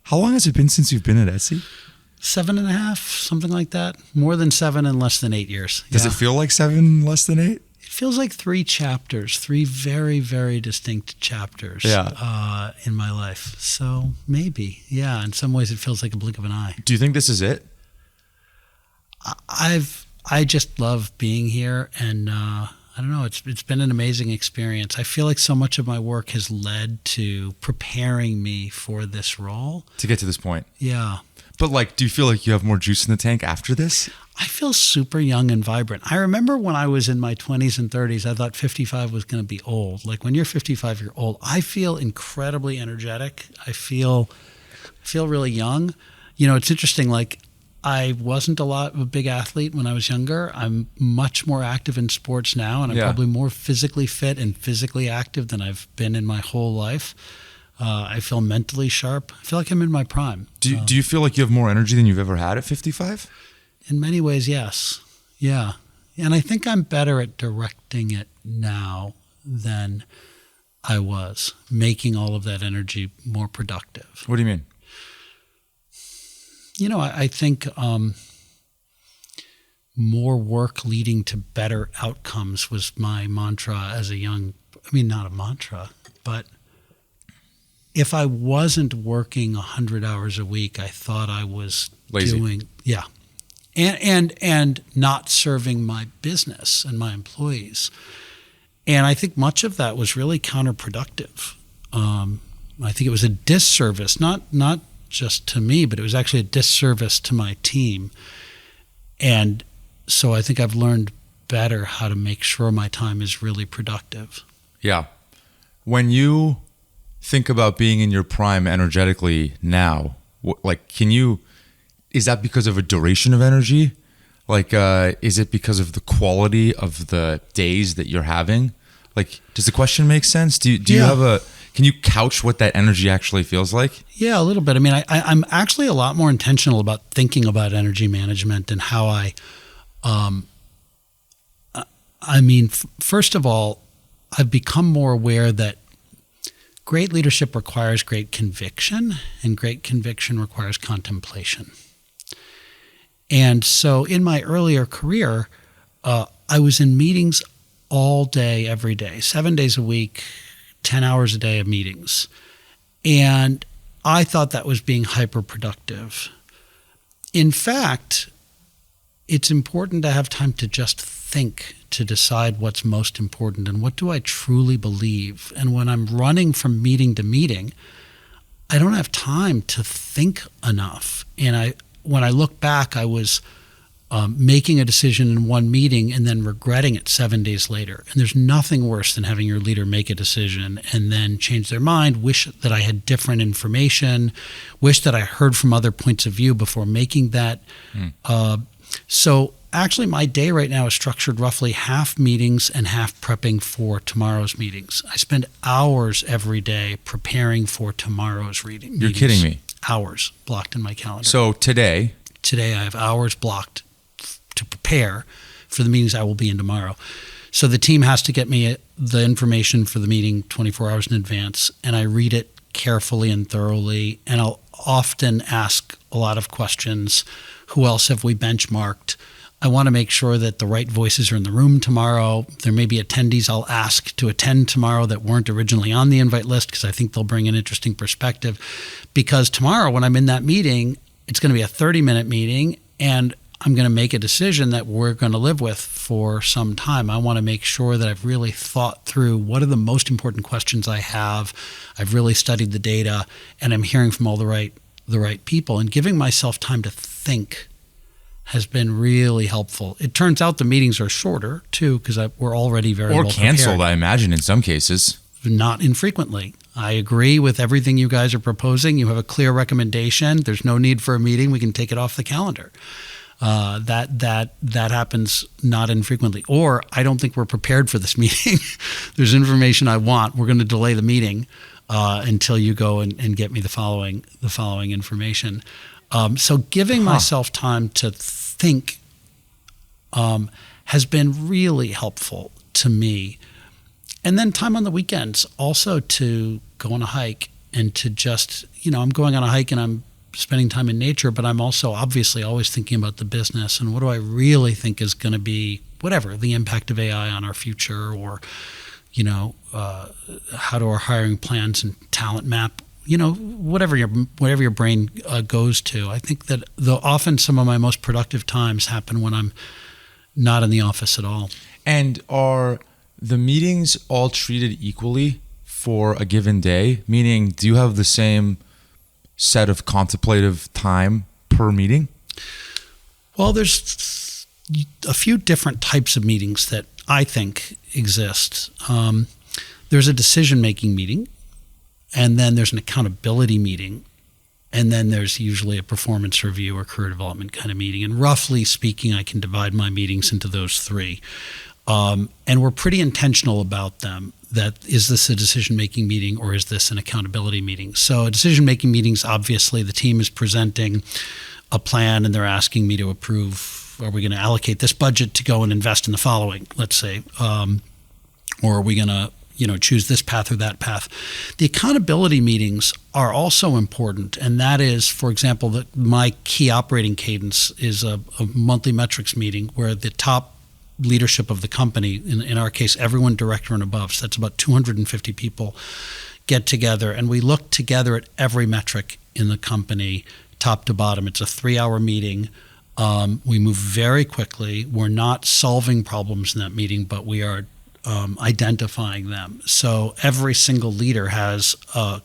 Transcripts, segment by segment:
How long has it been since you've been at Etsy? 7.5, something like that. More than 7 and less than 8 years. Does it feel like 7, less than 8? It feels like 3 chapters, 3 very, very distinct chapters in my life. So maybe, yeah. In some ways, it feels like a blink of an eye. Do you think this is it? I just love being here, and I don't know. It's been an amazing experience. I feel like so much of my work has led to preparing me for this role To get to this point. Yeah. But like, do you feel like you have more juice in the tank after this? I feel super young and vibrant. I remember when I was in my 20s and 30s, I thought 55 was going to be old. Like when you're 55, you're old. I feel incredibly energetic. I feel really young. You know, it's interesting. Like I wasn't a big athlete when I was younger. I'm much more active in sports now, and I'm probably more physically fit and physically active than I've been in my whole life. I feel mentally sharp. I feel like I'm in my prime. Do you feel like you have more energy than you've ever had at 55? In many ways, yes. Yeah. And I think I'm better at directing it now than I was, making all of that energy more productive. What do you mean? You know, I think more work leading to better outcomes was my mantra as not a mantra, but if I wasn't working 100 hours a week, I thought I was lazy. And not serving my business and my employees. And I think much of that was really counterproductive. I think it was a disservice, not just to me, but it was actually a disservice to my team. And so I think I've learned better how to make sure my time is really productive. Yeah. When you think about being in your prime energetically now, is that because of a duration of energy? Like, is it because of the quality of the days that you're having? Like, does the question make sense? Do you have can you couch what that energy actually feels like? Yeah, a little bit. I mean, I'm actually a lot more intentional about thinking about energy management and how first of all, I've become more aware that great leadership requires great conviction, and great conviction requires contemplation. And so in my earlier career, I was in meetings all day, every day, 7 days a week, 10 hours a day of meetings. And I thought that was being hyper-productive. In fact, it's important to have time to just think, to decide what's most important and what do I truly believe. And when I'm running from meeting to meeting, I don't have time to think enough. And when I look back, I was making a decision in one meeting and then regretting it 7 days later. And there's nothing worse than having your leader make a decision and then change their mind, wish that I had different information, wish that I heard from other points of view before making that. So actually my day right now is structured roughly half meetings and half prepping for tomorrow's meetings. I spend hours every day preparing for tomorrow's meetings. You're kidding me. Hours blocked in my calendar. So today I have hours blocked to prepare for the meetings I will be in tomorrow. So the team has to get me the information for the meeting 24 hours in advance, and I read it carefully and thoroughly, and I'll often ask a lot of questions. Who else have we benchmarked? I want to make sure that the right voices are in the room tomorrow. There may be attendees I'll ask to attend tomorrow that weren't originally on the invite list because I think they'll bring an interesting perspective. Because tomorrow when I'm in that meeting, it's going to be a 30-minute meeting, and I'm going to make a decision that we're going to live with for some time. I want to make sure that I've really thought through what are the most important questions I have. I've really studied the data, and I'm hearing from all the right people. And giving myself time to think has been really helpful. It turns out the meetings are shorter too because we're already very well prepared. Or canceled, I imagine, in some cases. Not infrequently. I agree with everything you guys are proposing. You have a clear recommendation. There's no need for a meeting. We can take it off the calendar. That happens not infrequently. Or I don't think we're prepared for this meeting. There's information I want. We're going to delay the meeting until you go and get me the following information. So giving myself time to think has been really helpful to me. And then time on the weekends also to go on a hike and to just, I'm going on a hike and I'm spending time in nature, but I'm also obviously always thinking about the business and what do I really think is going to be, whatever, the impact of AI on our future, or, how do our hiring plans and talent map, whatever your brain goes to. I think that often some of my most productive times happen when I'm not in the office at all. And are the meetings all treated equally for a given day? Meaning, do you have the same set of contemplative time per meeting? Well, there's a few different types of meetings that I think exist. There's a decision-making meeting, and then there's an accountability meeting, and then there's usually a performance review or career development kind of meeting. And roughly speaking, I can divide my meetings into those three. And we're pretty intentional about them. That is this a decision-making meeting or is this an accountability meeting? So a decision-making meetings, obviously the team is presenting a plan and they're asking me to approve, are we going to allocate this budget to go and invest in the following, let's say, or are we going to choose this path or that path? The accountability meetings are also important, and that is, for example, that my key operating cadence is a monthly metrics meeting where the top leadership of the company, in our case, everyone director and above, so that's about 250 people, get together, and we look together at every metric in the company, top to bottom. It's a 3-hour meeting. We move very quickly. We're not solving problems in that meeting, but we are identifying them. So every single leader has a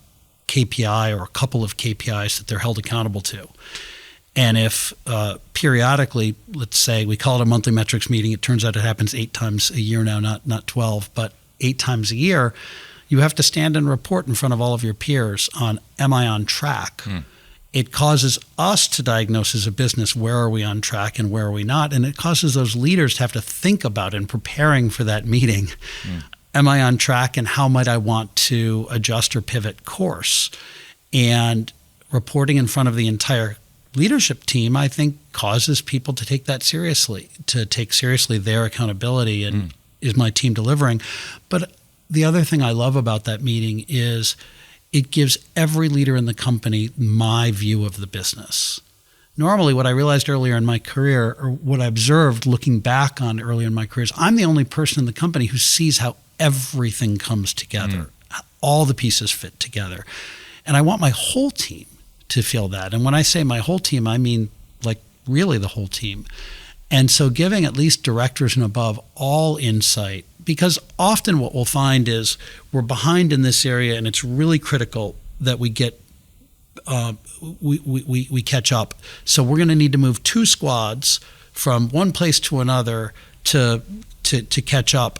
KPI or a couple of KPIs that they're held accountable to. And if periodically, let's say we call it a monthly metrics meeting, it turns out it happens 8 times a year now, not 12, but 8 times a year, you have to stand and report in front of all of your peers on, am I on track? It causes us to diagnose as a business, where are we on track and where are we not? And it causes those leaders to have to think about in preparing for that meeting, am I on track and how might I want to adjust or pivot course? And reporting in front of the entire leadership team, I think, causes people to take that seriously, to take seriously their accountability and is my team delivering? But the other thing I love about that meeting is it gives every leader in the company my view of the business. Normally, what I realized earlier in my career, or what I observed looking back on earlier in my career, is I'm the only person in the company who sees how everything comes together, all the pieces fit together. And I want my whole team to feel that. And when I say my whole team, I mean like really the whole team. And so giving at least directors and above all insight, because often what we'll find is we're behind in this area and it's really critical that we get we catch up. So we're going to need to move 2 squads from one place to another to catch up.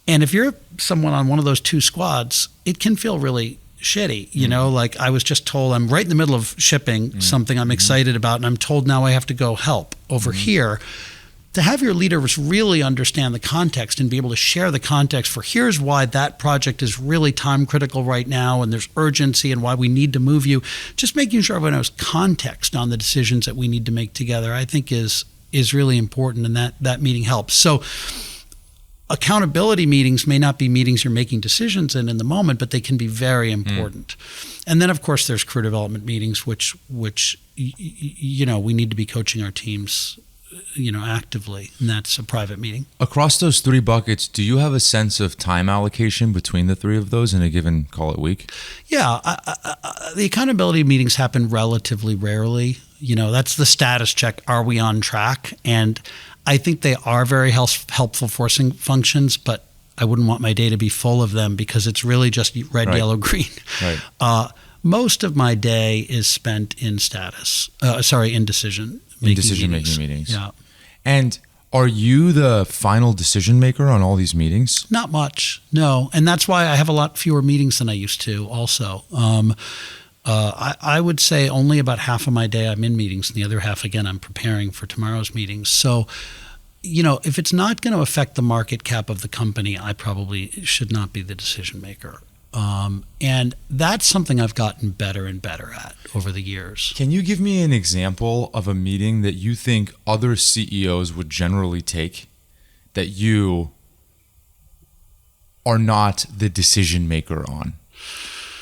And if you're someone on one of those 2 squads, it can feel really shitty, like I was just told I'm right in the middle of shipping something I'm excited about, and I'm told now I have to go help over here. To have your leaders really understand the context and be able to share the context for here's why that project is really time critical right now and there's urgency and why we need to move you, just making sure everyone knows context on the decisions that we need to make together, I think is really important, and that meeting helps. So accountability meetings may not be meetings you're making decisions in the moment, but they can be very important. And then, of course, there's career development meetings, which we need to be coaching our teams, actively, and that's a private meeting. Across those 3 buckets, do you have a sense of time allocation between the 3 of those in a given, call it, week? Yeah, the accountability meetings happen relatively rarely. That's the status check. Are we on track? And I think they are very helpful forcing functions, but I wouldn't want my day to be full of them because it's really just red, yellow, green. Right. Most of my day is spent in decision-making meetings. Yeah. And are you the final decision maker on all these meetings? Not much, no. And that's why I have a lot fewer meetings than I used to also. I would say only about half of my day I'm in meetings, and the other half, again, I'm preparing for tomorrow's meetings. So, if it's not going to affect the market cap of the company, I probably should not be the decision maker. And that's something I've gotten better and better at over the years. Can you give me an example of a meeting that you think other CEOs would generally take that you are not the decision maker on?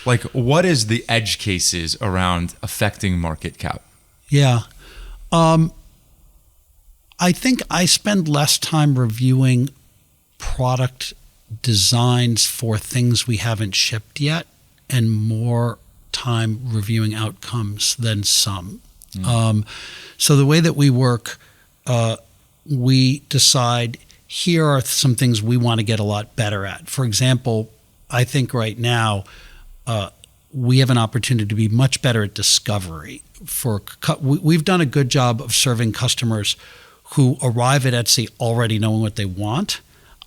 Like, what is the edge cases around affecting market cap? Yeah. I think I spend less time reviewing product designs for things we haven't shipped yet and more time reviewing outcomes than some. So the way that we work, we decide here are some things we want to get a lot better at. For example, I think right now we have an opportunity to be much better at discovery. We've done a good job of serving customers who arrive at Etsy already knowing what they want.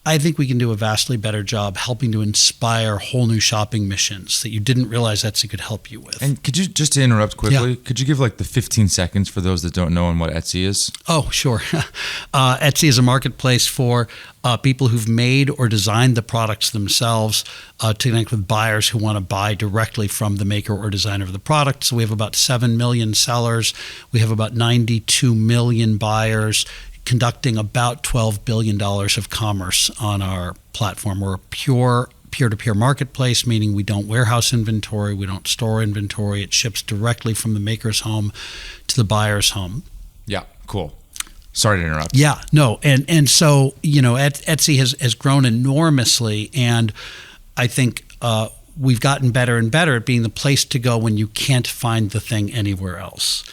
I think we can do a vastly better job helping to inspire whole new shopping missions that you didn't realize Etsy could help you with. And could you, just to interrupt quickly, Yeah. could you give like the 15 seconds for those that don't know on what Etsy is? Oh, sure. Etsy is a marketplace for people who've made or designed the products themselves to connect with buyers who want to buy directly from the maker or designer of the product. So we have about 7 million sellers. We have about 92 million buyers conducting about $12 billion of commerce on our platform. We're a pure peer-to-peer marketplace, meaning we don't warehouse inventory, we don't store inventory. It ships directly from the maker's home to the buyer's home. Yeah, cool. Sorry to interrupt. Yeah, no. And so, Etsy has grown enormously, and I think we've gotten better and better at being the place to go when you can't find the thing anywhere else.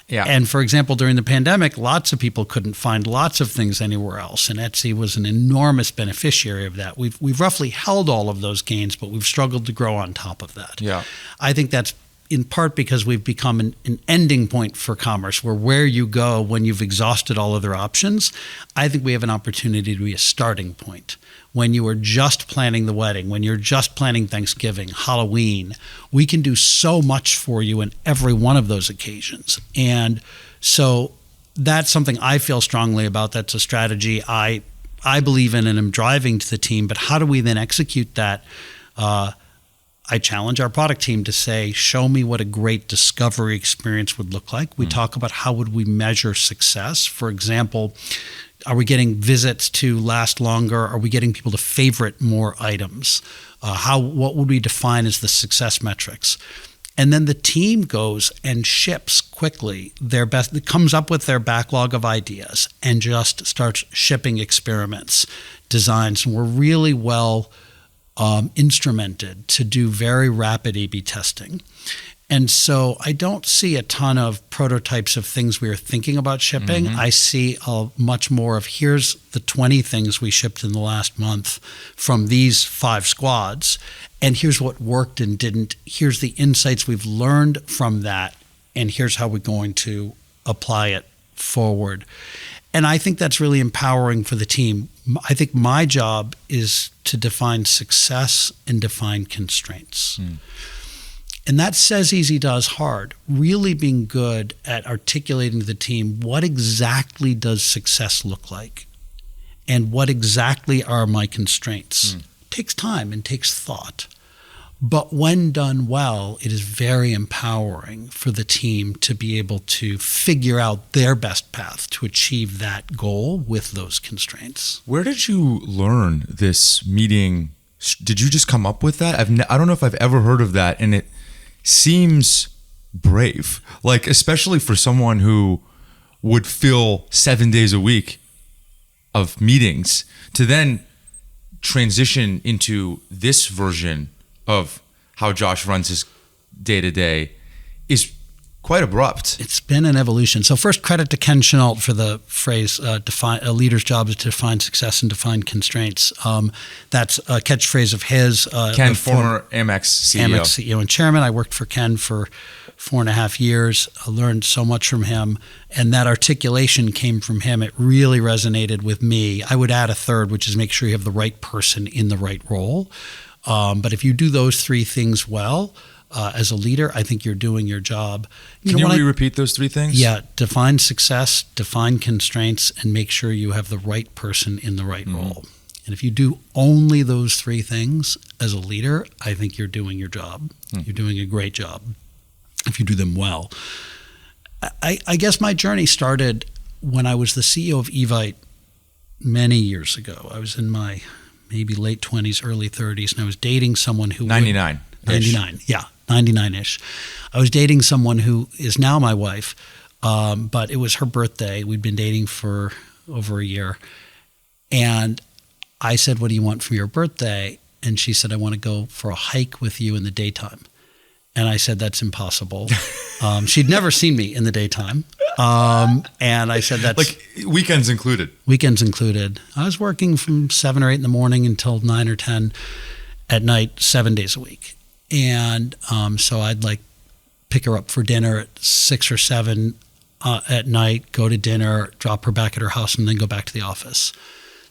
Yeah. And for example, during the pandemic, lots of people couldn't find lots of things anywhere else, and Etsy was an enormous beneficiary of that. We've roughly held all of those gains, but we've struggled to grow on top of that. Yeah. I think that's in part because we've become an ending point for commerce, where you go when you've exhausted all other options. I think we have an opportunity to be a starting point. When you are just planning the wedding, when you're just planning Thanksgiving, Halloween, we can do so much for you in every one of those occasions. And so that's something I feel strongly about. That's a strategy I believe in and am driving to the team. But how do we then execute that? I challenge our product team to say, show me what a great discovery experience would look like. We talk about how would we measure success. For example, are we getting visits to last longer? Are we getting people to favorite more items? What would we define as the success metrics? And then the team goes and ships quickly their best, it comes up with their backlog of ideas and just starts shipping experiments, designs. And we're really well instrumented to do very rapid A/B testing. And so I don't see a ton of prototypes of things we are thinking about shipping. I see much more of here's the 20 things we shipped in the last month from these 5 squads, and here's what worked and didn't. Here's the insights we've learned from that, and here's how we're going to apply it forward. And I think that's really empowering for the team. I think my job is to define success and define constraints. And that says easy, does hard. Really being good at articulating to the team what exactly does success look like and what exactly are my constraints. Takes time and takes thought. But when done well, it is very empowering for the team to be able to figure out their best path to achieve that goal with those constraints. Where did you learn this meeting? Did you just come up with that? I don't know if I've ever heard of that, and it seems brave, like especially for someone who would fill 7 days a week of meetings to then transition into this version of how Josh runs his day-to-day is quite abrupt. It's been an evolution. So first, credit to Ken Chenault for the phrase, a leader's job is to define success and define constraints. That's a catchphrase of his. Ken, former Amex CEO. Amex CEO and chairman. I worked for Ken for 4.5 years. I learned so much from him, and that articulation came from him. It really resonated with me. I would add a third, which is make sure you have the right person in the right role. But if you do those 3 things well, as a leader, I think you're doing your job. Can you repeat those 3 things? Yeah, define success, define constraints, and make sure you have the right person in the right role. And if you do only those 3 things as a leader, I think you're doing your job. You're doing a great job if you do them well. I guess my journey started when I was the CEO of Evite many years ago. I was in my maybe late 20s, early 30s, and I was dating someone who 99. 99. Yeah, 99-ish. I was dating someone who is now my wife, but it was her birthday. We'd been dating for over a year. And I said, what do you want for your birthday? And she said, I want to go for a hike with you in the daytime. And I said, that's impossible. She'd never seen me in the daytime. And I said, that's... Like weekends included. Weekends included. I was working from 7 or 8 in the morning until 9 or 10 at night, 7 days a week. And so I'd like pick her up for dinner at 6 or 7 at night, go to dinner, drop her back at her house, and then go back to the office.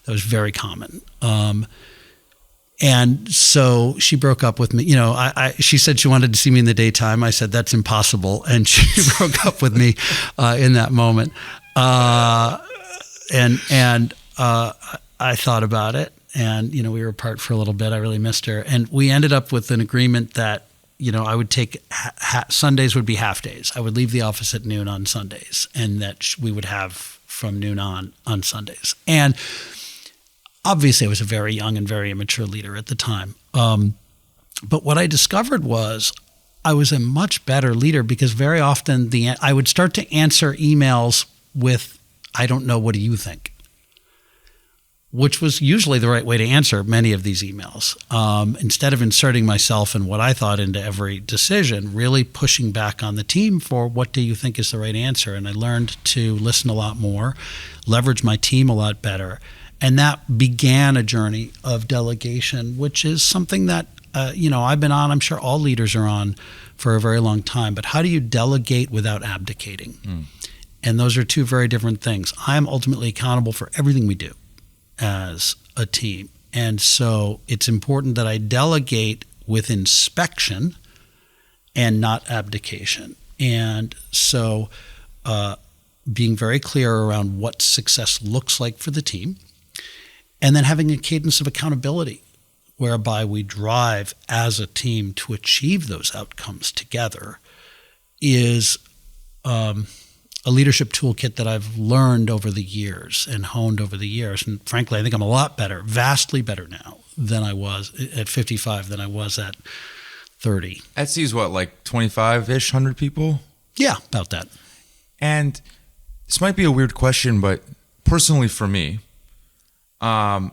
That was very common. And so she broke up with me. You know, she said she wanted to see me in the daytime. I said, that's impossible. And she broke up with me in that moment. And I thought about it. And, you know, we were apart for a little bit. I really missed her. And we ended up with an agreement that, you know, I would take Sundays would be half days. I would leave the office at noon on Sundays, and that we would have from noon on Sundays. And obviously, I was a very young and very immature leader at the time. But what I discovered was I was a much better leader because very often I would start to answer emails with, I don't know, what do you think? Which was usually the right way to answer many of these emails. Instead of inserting myself and what I thought into every decision, really pushing back on the team for what do you think is the right answer? And I learned to listen a lot more, leverage my team a lot better. And that began a journey of delegation, which is something that, you know, I've been on, I'm sure all leaders are on for a very long time. But how do you delegate without abdicating? And those are two very different things. I'm ultimately accountable for everything we do as a team. And so it's important that I delegate with inspection and not abdication. And so being very clear around what success looks like for the team, and then having a cadence of accountability whereby we drive as a team to achieve those outcomes together is a leadership toolkit that I've learned over the years and honed over the years. And frankly, I think I'm a lot better, vastly better now than I was at 55 than I was at 30. Etsy is what, like 25-ish, 100 people? Yeah, about that. And this might be a weird question, but personally for me, I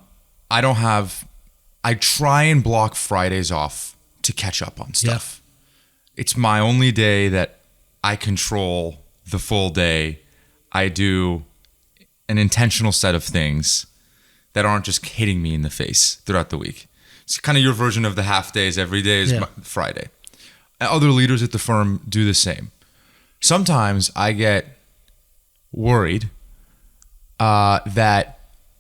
try and block Fridays off to catch up on stuff. Yeah. It's my only day that I control the full day. I do an intentional set of things that aren't just hitting me in the face throughout the week. It's kind of your version of the half days. Every day is Friday. Other leaders at the firm do the same. Sometimes I get worried that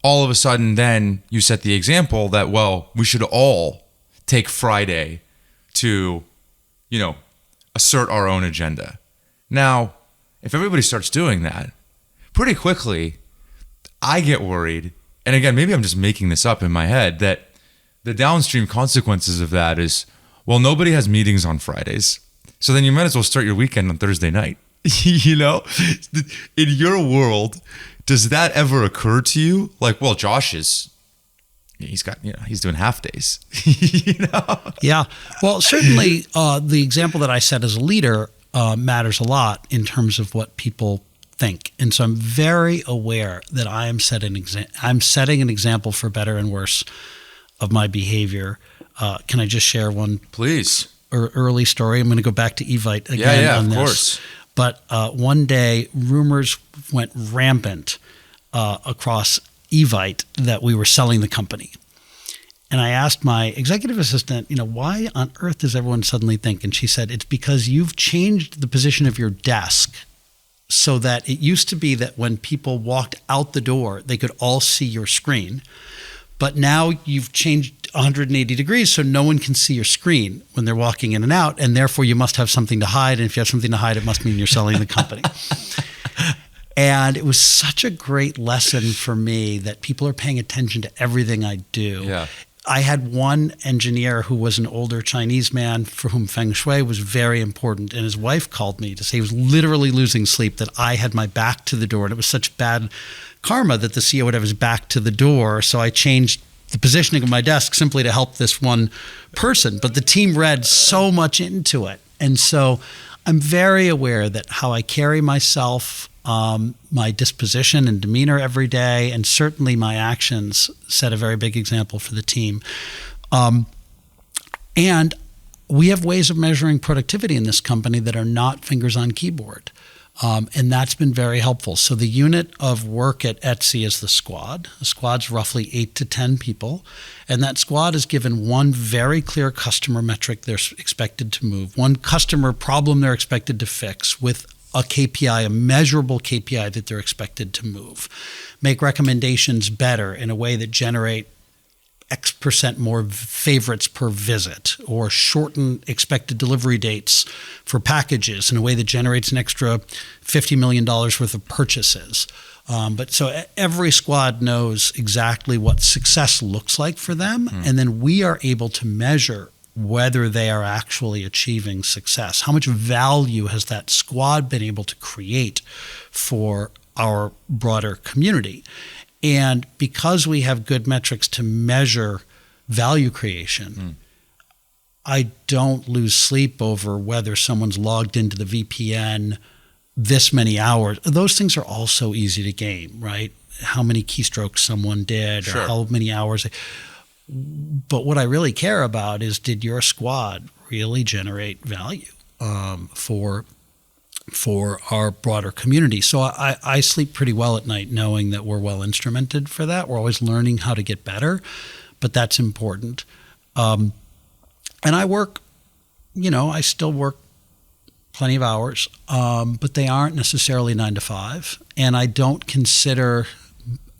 all of a sudden then you set the example that, well, we should all take Friday to, you know, assert our own agenda. Now, if everybody starts doing that, pretty quickly, I get worried. And again, maybe I'm just making this up in my head, that the downstream consequences of that is, well, nobody has meetings on Fridays. So then you might as well start your weekend on Thursday night. You know, in your world, does that ever occur to you? Like, well, Josh he's doing half days. You know? Yeah. Well, certainly the example that I set as a leader matters a lot in terms of what people think. And so I'm very aware that I'm setting an example for better and worse of my behavior. Can I just share one? Please. Early story? I'm going to go back to Evite again on this. Of course. But one day, rumors went rampant across Evite that we were selling the company. And I asked my executive assistant, you know, why on earth does everyone suddenly think? And she said, it's because you've changed the position of your desk so that it used to be that when people walked out the door, they could all see your screen. But now you've changed 180 degrees so no one can see your screen when they're walking in and out, and therefore you must have something to hide. And if you have something to hide, it must mean you're selling the company. And it was such a great lesson for me that people are paying attention to everything I do. Yeah. I had one engineer who was an older Chinese man for whom Feng Shui was very important. And his wife called me to say he was literally losing sleep, that I had my back to the door. And it was such bad karma that the CEO would have his back to the door. So I changed the positioning of my desk simply to help this one person, but the team read so much into it. And so I'm very aware that how I carry myself, my disposition and demeanor every day, and certainly my actions set a very big example for the team. And we have ways of measuring productivity in this company that are not fingers on keyboard. And that's been very helpful. So the unit of work at Etsy is the squad. The squad's roughly 8 to 10 people. And that squad is given one very clear customer metric they're expected to move, one customer problem they're expected to fix with a KPI, a measurable KPI that they're expected to move. Make recommendations better in a way that generate X% more favorites per visit, or shorten expected delivery dates for packages in a way that generates an extra $50 million worth of purchases. But so every squad knows exactly what success looks like for them. And then we are able to measure whether they are actually achieving success. How much value has that squad been able to create for our broader community? And because we have good metrics to measure value creation, I don't lose sleep over whether someone's logged into the VPN this many hours. Those things are all so easy to game, right? How many keystrokes someone did, or how many hours. But what I really care about is, did your squad really generate value for our broader community? So I sleep pretty well at night knowing that we're well instrumented for that. We're always learning how to get better, but that's important. And I work, I still work plenty of hours, but they aren't necessarily 9 to 5. And I don't consider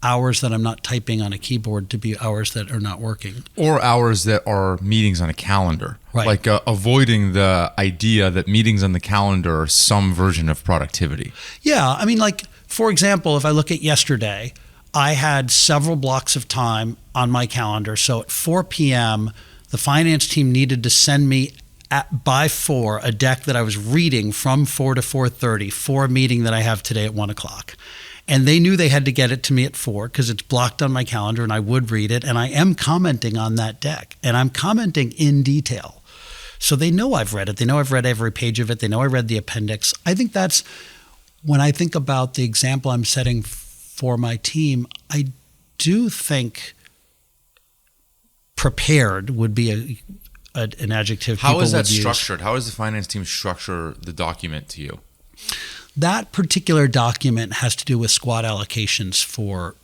hours that I'm not typing on a keyboard to be hours that are not working. Or hours that are meetings on a calendar. Right. Like avoiding the idea that meetings on the calendar are some version of productivity. Yeah. I mean, like, for example, if I look at yesterday, I had several blocks of time on my calendar. So at 4 p.m., the finance team needed to send me by 4 a deck that I was reading from 4 to 4:30 for a meeting that I have today at 1 o'clock. And they knew they had to get it to me at 4 because it's blocked on my calendar and I would read it. And I am commenting on that deck, and I'm commenting in detail. So they know I've read it. They know I've read every page of it. They know I read the appendix. I think that's, when I think about the example I'm setting for my team, I do think prepared would be an adjective. How is that structured? How does the finance team structure the document to you? That particular document has to do with squad allocations for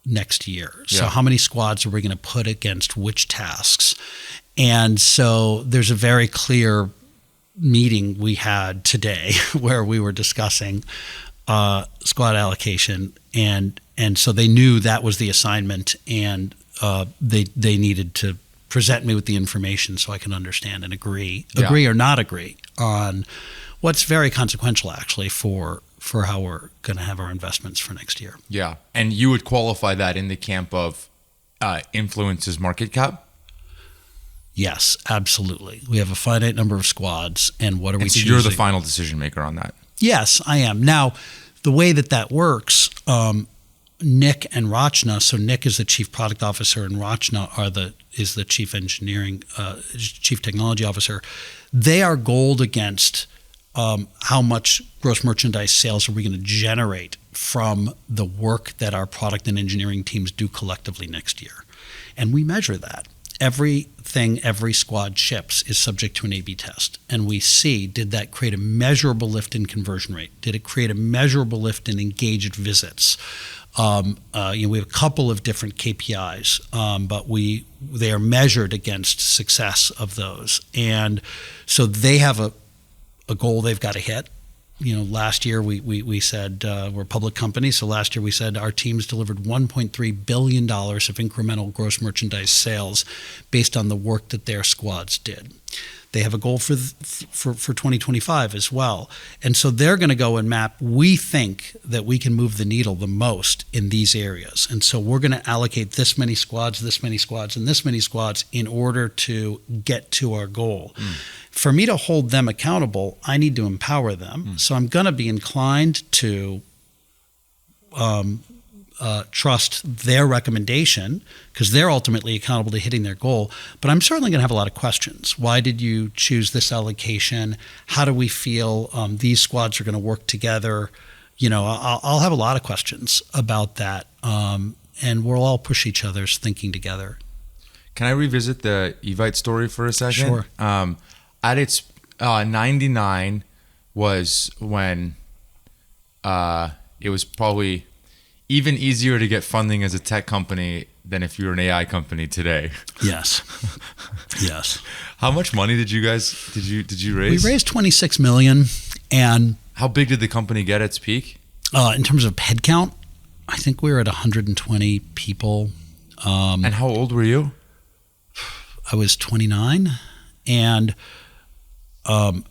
next year. So how many squads are we going to put against which tasks? And so there's a very clear meeting we had today where we were discussing squad allocation. And so they knew that was the assignment, and they needed to present me with the information so I can understand and agree or not agree on what's very consequential, actually, for how we're going to have our investments for next year. Yeah. And you would qualify that in the camp of influences market cap? Yes, absolutely. We have a finite number of squads, and what are we choosing? You're the final decision maker on that? Yes, I am. Now, the way that works, Nick and Rachna, so Nick is the chief product officer and Rachna is the chief technology officer. They are goaled against how much gross merchandise sales are we going to generate from the work that our product and engineering teams do collectively next year. And we measure that. Everything every squad ships is subject to an A/B test. And we see, did that create a measurable lift in conversion rate? Did it create a measurable lift in engaged visits? We have a couple of different KPIs, but they are measured against success of those. And so they have a goal they've got to hit. Last year we said we're a public company, so last year we said our teams delivered $1.3 billion of incremental gross merchandise sales based on the work that their squads did. They have a goal for 2025 as well. And so they're going to go and map, we think that we can move the needle the most in these areas. And so we're going to allocate this many squads, and this many squads in order to get to our goal. For me to hold them accountable, I need to empower them. So I'm going to be inclined to trust their recommendation because they're ultimately accountable to hitting their goal. But I'm certainly going to have a lot of questions. Why did you choose this allocation? How do we feel these squads are going to work together? I'll have a lot of questions about that. And we'll all push each other's thinking together. Can I revisit the Evite story for a second? Sure. At its 99 was when it was probably even easier to get funding as a tech company than if you were an AI company today. Yes. Yes. How much money did you raise? We raised $26 million. And how big did the company get at its peak? In terms of headcount, I think we were at 120 people. And how old were you? I was 29, and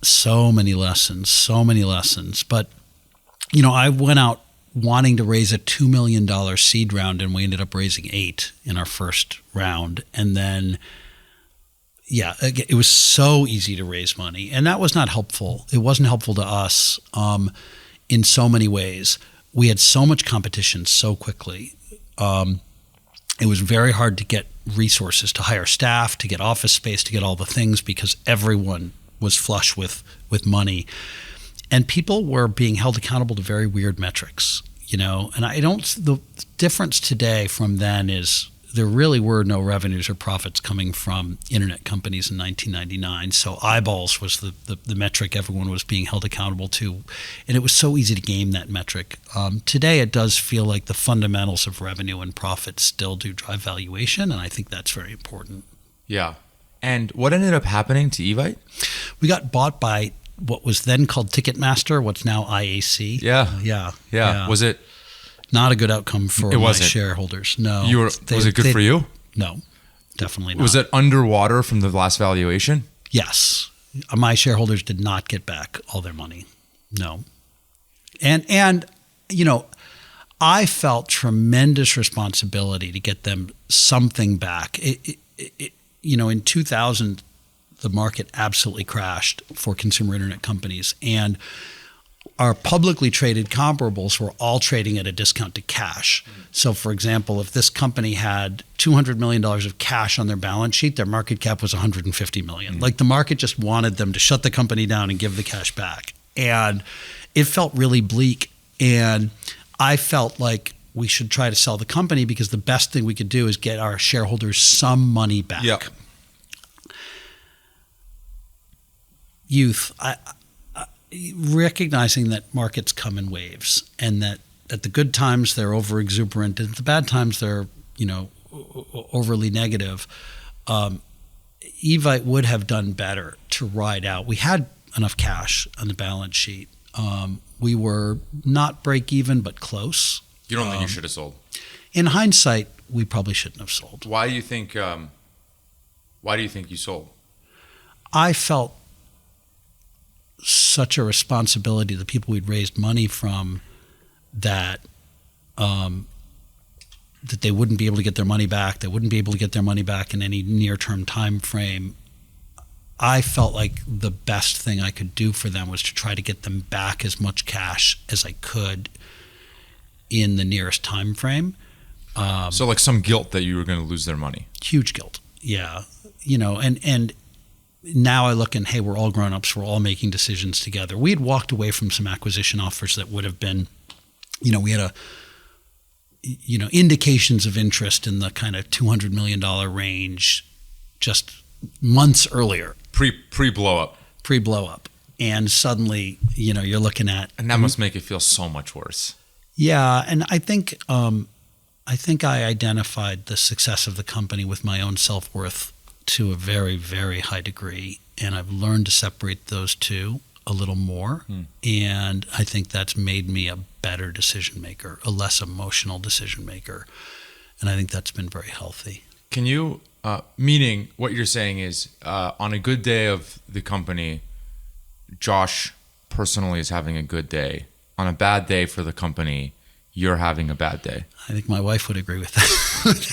so many lessons. But, I went out wanting to raise a $2 million seed round, and we ended up raising $8 million in our first round. And then, it was so easy to raise money, and that was not helpful. It wasn't helpful to us in so many ways. We had so much competition so quickly. It was very hard to get resources, to hire staff, to get office space, to get all the things because everyone was flush with money. And people were being held accountable to very weird metrics, and the difference today from then is there really were no revenues or profits coming from internet companies in 1999. So eyeballs was the metric everyone was being held accountable to. And it was so easy to game that metric. Today, it does feel like the fundamentals of revenue and profit still do drive valuation. And I think that's very important. Yeah. And what ended up happening to Evite? We got bought by what was then called Ticketmaster, what's now IAC. Yeah. Was it? Not a good outcome for my shareholders. No. Was it good for you? No, definitely not. Was it underwater from the last valuation? Yes. My shareholders did not get back all their money. No. And I felt tremendous responsibility to get them something back. In 2000, the market absolutely crashed for consumer internet companies, and our publicly traded comparables were all trading at a discount to cash. So, for example, if this company had $200 million of cash on their balance sheet, their market cap was $150 million. Like the market just wanted them to shut the company down and give the cash back. And it felt really bleak. And I felt like we should try to sell the company because the best thing we could do is get our shareholders some money back. Yep. Youth, recognizing that markets come in waves and that at the good times they're over exuberant and at the bad times they're overly negative. Evite would have done better to ride out. We had enough cash on the balance sheet. We were not break even but close. You don't think you should have sold? In hindsight, we probably shouldn't have sold. Why do you think you sold? I felt such a responsibility to the people we'd raised money from that that they wouldn't be able to get their money back. They wouldn't be able to get their money back in any near-term time frame. I felt like the best thing I could do for them was to try to get them back as much cash as I could in the nearest time frame. So like some guilt that you were going to lose their money. Huge guilt. Yeah. And now I look and, hey, we're all grown-ups. We're all making decisions together. We had walked away from some acquisition offers that would have been, we had indications of interest in the kind of $200 million range just months earlier. Pre-blow up. And suddenly, you're looking at. And that must make it feel so much worse. Yeah. And I think I identified the success of the company with my own self-worth to a very, very high degree. And I've learned to separate those two a little more. And I think that's made me a better decision maker, a less emotional decision maker. And I think that's been very healthy. Can you, meaning what you're saying is on a good day of the company, Josh personally is having a good day. On a bad day for the company, you're having a bad day. I think my wife would agree with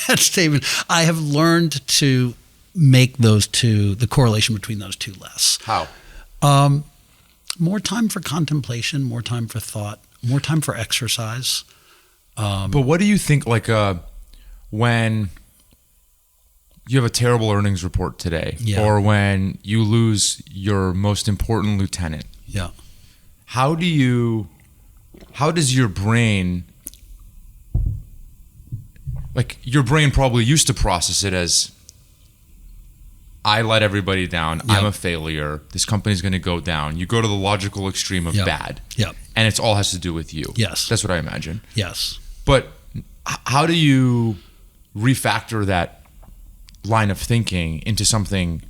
that statement. I have learned to make the correlation between those two less. How? More time for contemplation, more time for thought, more time for exercise. But what do you think, like, when you have a terrible earnings report today, or when you lose your most important lieutenant? Yeah. How does your brain, like, your brain probably used to process it as, I let everybody down. I'm a failure. This company's going to go down. You go to the logical extreme of bad. Yeah. And it's all has to do with you. Yes. That's what I imagine. Yes. But how do you refactor that line of thinking into something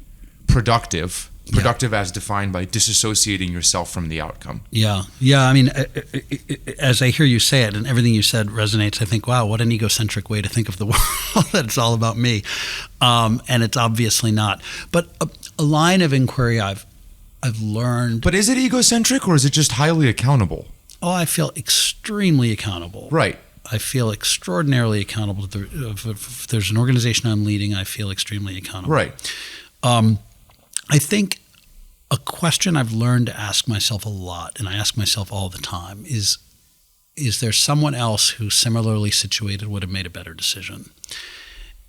productive? Productive as defined by disassociating yourself from the outcome. Yeah. I mean, as I hear you say it and everything you said resonates, I think, wow, what an egocentric way to think of the world. That it's all about me. And it's obviously not. But a line of inquiry I've learned. But is it egocentric or is it just highly accountable? Oh, I feel extremely accountable. Right. I feel extraordinarily accountable. If there's an organization I'm leading, I feel extremely accountable. Right. I think a question I've learned to ask myself a lot, and I ask myself all the time, is there someone else who similarly situated would have made a better decision?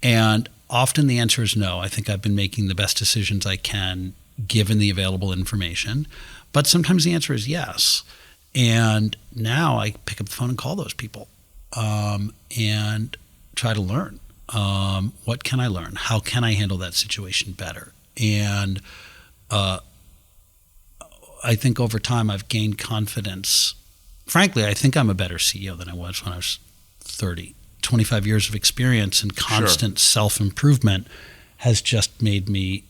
And often the answer is no. I think I've been making the best decisions I can given the available information. But sometimes the answer is yes. And now I pick up the phone and call those people and try to learn. What can I learn? How can I handle that situation better? And I think over time I've gained confidence. Frankly, I think I'm a better CEO than I was when I was 30. 25 years of experience and constant self-improvement has just made me,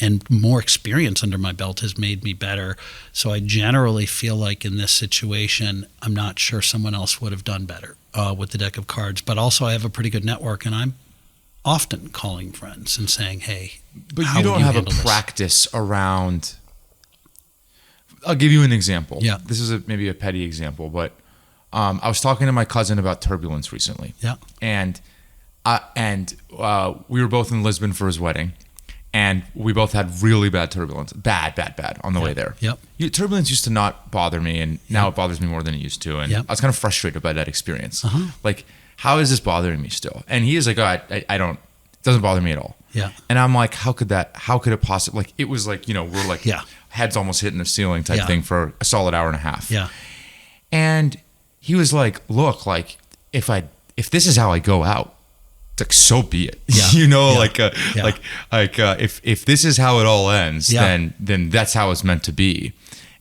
and more experience under my belt has made me better. So I generally feel like in this situation, I'm not sure someone else would have done better with the deck of cards. But also I have a pretty good network, and I'm often calling friends and saying, hey, but you don't have a practice around. I'll give you an example. Yeah. This is maybe a petty example, but I was talking to my cousin about turbulence recently. Yeah. And we were both in Lisbon for his wedding, and we both had really bad turbulence, bad on the way there. Yep. Turbulence used to not bother me, and now it bothers me more than it used to. And I was kind of frustrated by that experience. Like, how is this bothering me still? And he is like, oh, I don't, it doesn't bother me at all. Yeah. And I'm like, how could it possibly, like, it was like, we're like heads almost hitting the ceiling type thing for a solid hour and a half. Yeah. And he was like, look, like, if this is how I go out, it's like, so be it. Yeah. If this is how it all ends, then that's how it's meant to be.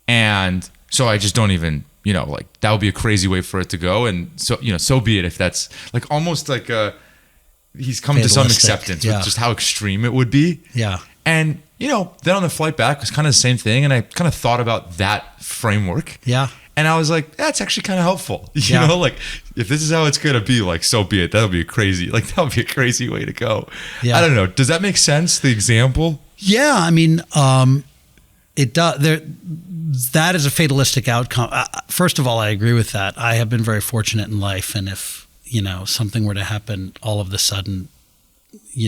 And so I just don't even, like, that would be a crazy way for it to go. And so, so be it. If that's like almost like he's come to some acceptance with just how extreme it would be. Yeah. And, then on the flight back, it was kind of the same thing. And I kind of thought about that framework. Yeah. And I was like, that's actually kind of helpful. You know, like, if this is how it's going to be, like, so be it. That would be a crazy way to go. Yeah. I don't know. Does that make sense, the example? Yeah. I mean, it does. That is a fatalistic outcome. First of all, I agree with that. I have been very fortunate in life. And if, something were to happen all of a sudden,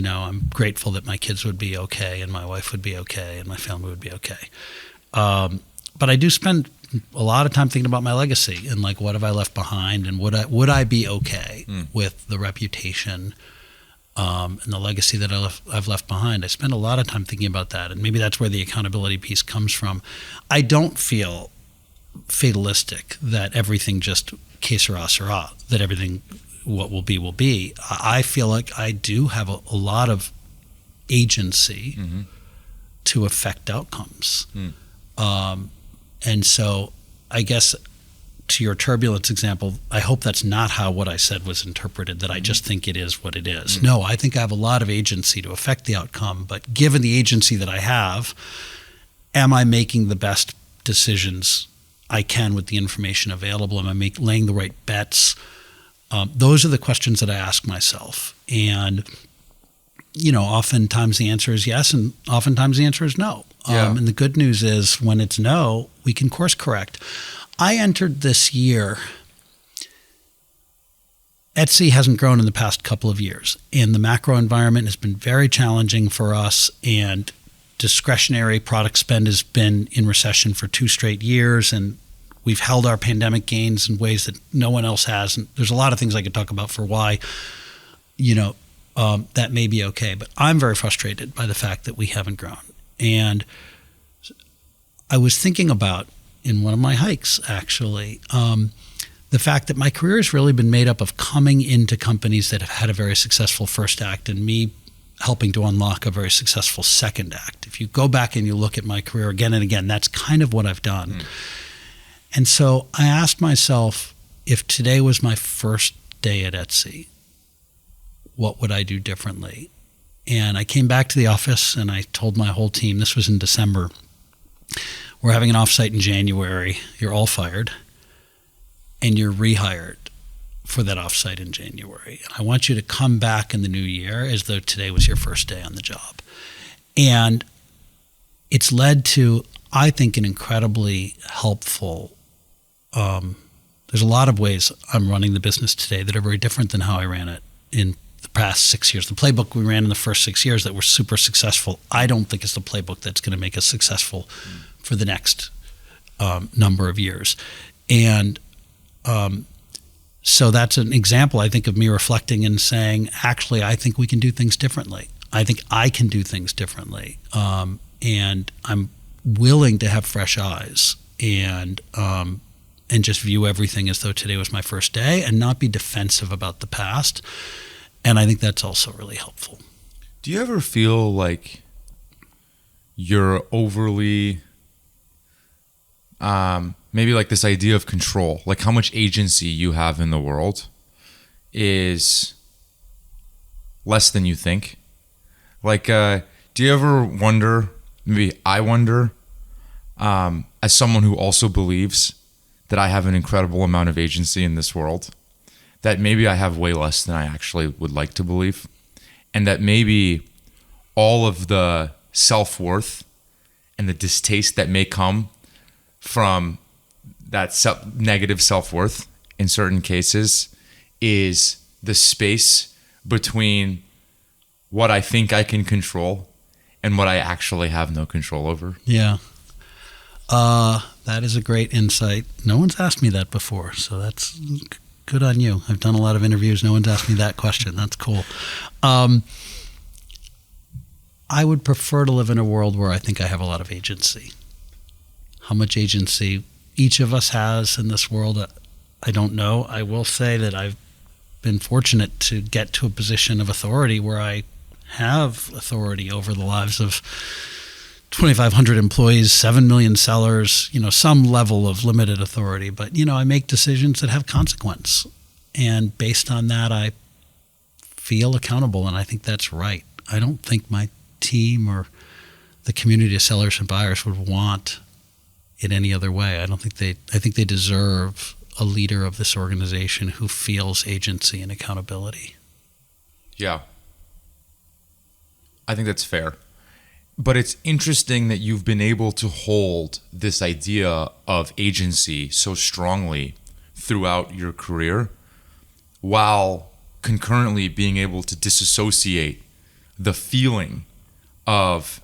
I'm grateful that my kids would be okay and my wife would be okay and my family would be okay. But I do spend a lot of time thinking about my legacy and, like, what have I left behind, and would I be okay with the reputation and the legacy that I've left behind. I spend a lot of time thinking about that, and maybe that's where the accountability piece comes from. I don't feel fatalistic that everything just que sera, sera, that everything what will be will be. I feel like I do have a lot of agency to affect outcomes. And so I guess to your turbulence example, I hope that's not how what I said was interpreted, that I just think it is what it is. No, I think I have a lot of agency to affect the outcome, but given the agency that I have, am I making the best decisions I can with the information available? Am I laying the right bets? Those are the questions that I ask myself. And, oftentimes the answer is yes, and oftentimes the answer is no. And the good news is when it's no, we can course correct. I entered this year, Etsy hasn't grown in the past couple of years, and the macro environment has been very challenging for us, and discretionary product spend has been in recession for 2 straight years, and We've held our pandemic gains in ways that no one else has. And there's a lot of things I could talk about for why, that may be okay. But I'm very frustrated by the fact that we haven't grown. And I was thinking about, in one of my hikes, actually, the fact that my career has really been made up of coming into companies that have had a very successful first act and me helping to unlock a very successful second act. If you go back and you look at my career again and again, that's kind of what I've done. And so I asked myself, if today was my first day at Etsy, what would I do differently? And I came back to the office and I told my whole team, this was in December, we're having an offsite in January, you're all fired, and you're rehired for that offsite in January. And I want you to come back in the new year as though today was your first day on the job. And it's led to, I think, an incredibly helpful, there's a lot of ways I'm running the business today that are very different than how I ran it in the past 6 years. The playbook we ran in the first 6 years that were super successful, I don't think is the playbook that's going to make us successful for the next number of years. And so that's an example, I think, of me reflecting and saying, actually, I think we can do things differently. I think I can do things differently. And I'm willing to have fresh eyes and just view everything as though today was my first day and not be defensive about the past. And I think that's also really helpful. Do you ever feel like you're overly, maybe like this idea of control, like how much agency you have in the world is less than you think? Like, do you ever wonder, maybe I wonder, as someone who also believes that I have an incredible amount of agency in this world, that maybe I have way less than I actually would like to believe, and that maybe all of the self-worth and the distaste that may come from that negative self-worth in certain cases is the space between what I think I can control and what I actually have no control over. Yeah. That is a great insight. No one's asked me that before, so that's good on you. I've done a lot of interviews. No one's asked me that question. That's cool. I would prefer to live in a world where I think I have a lot of agency. How much agency each of us has in this world, I don't know. I will say that I've been fortunate to get to a position of authority where I have authority over the lives of 2,500 employees, 7 million sellers, some level of limited authority. But, I make decisions that have consequence. And based on that, I feel accountable. And I think that's right. I don't think my team or the community of sellers and buyers would want it any other way. I think they deserve a leader of this organization who feels agency and accountability. Yeah. I think that's fair. But it's interesting that you've been able to hold this idea of agency so strongly throughout your career while concurrently being able to disassociate the feeling of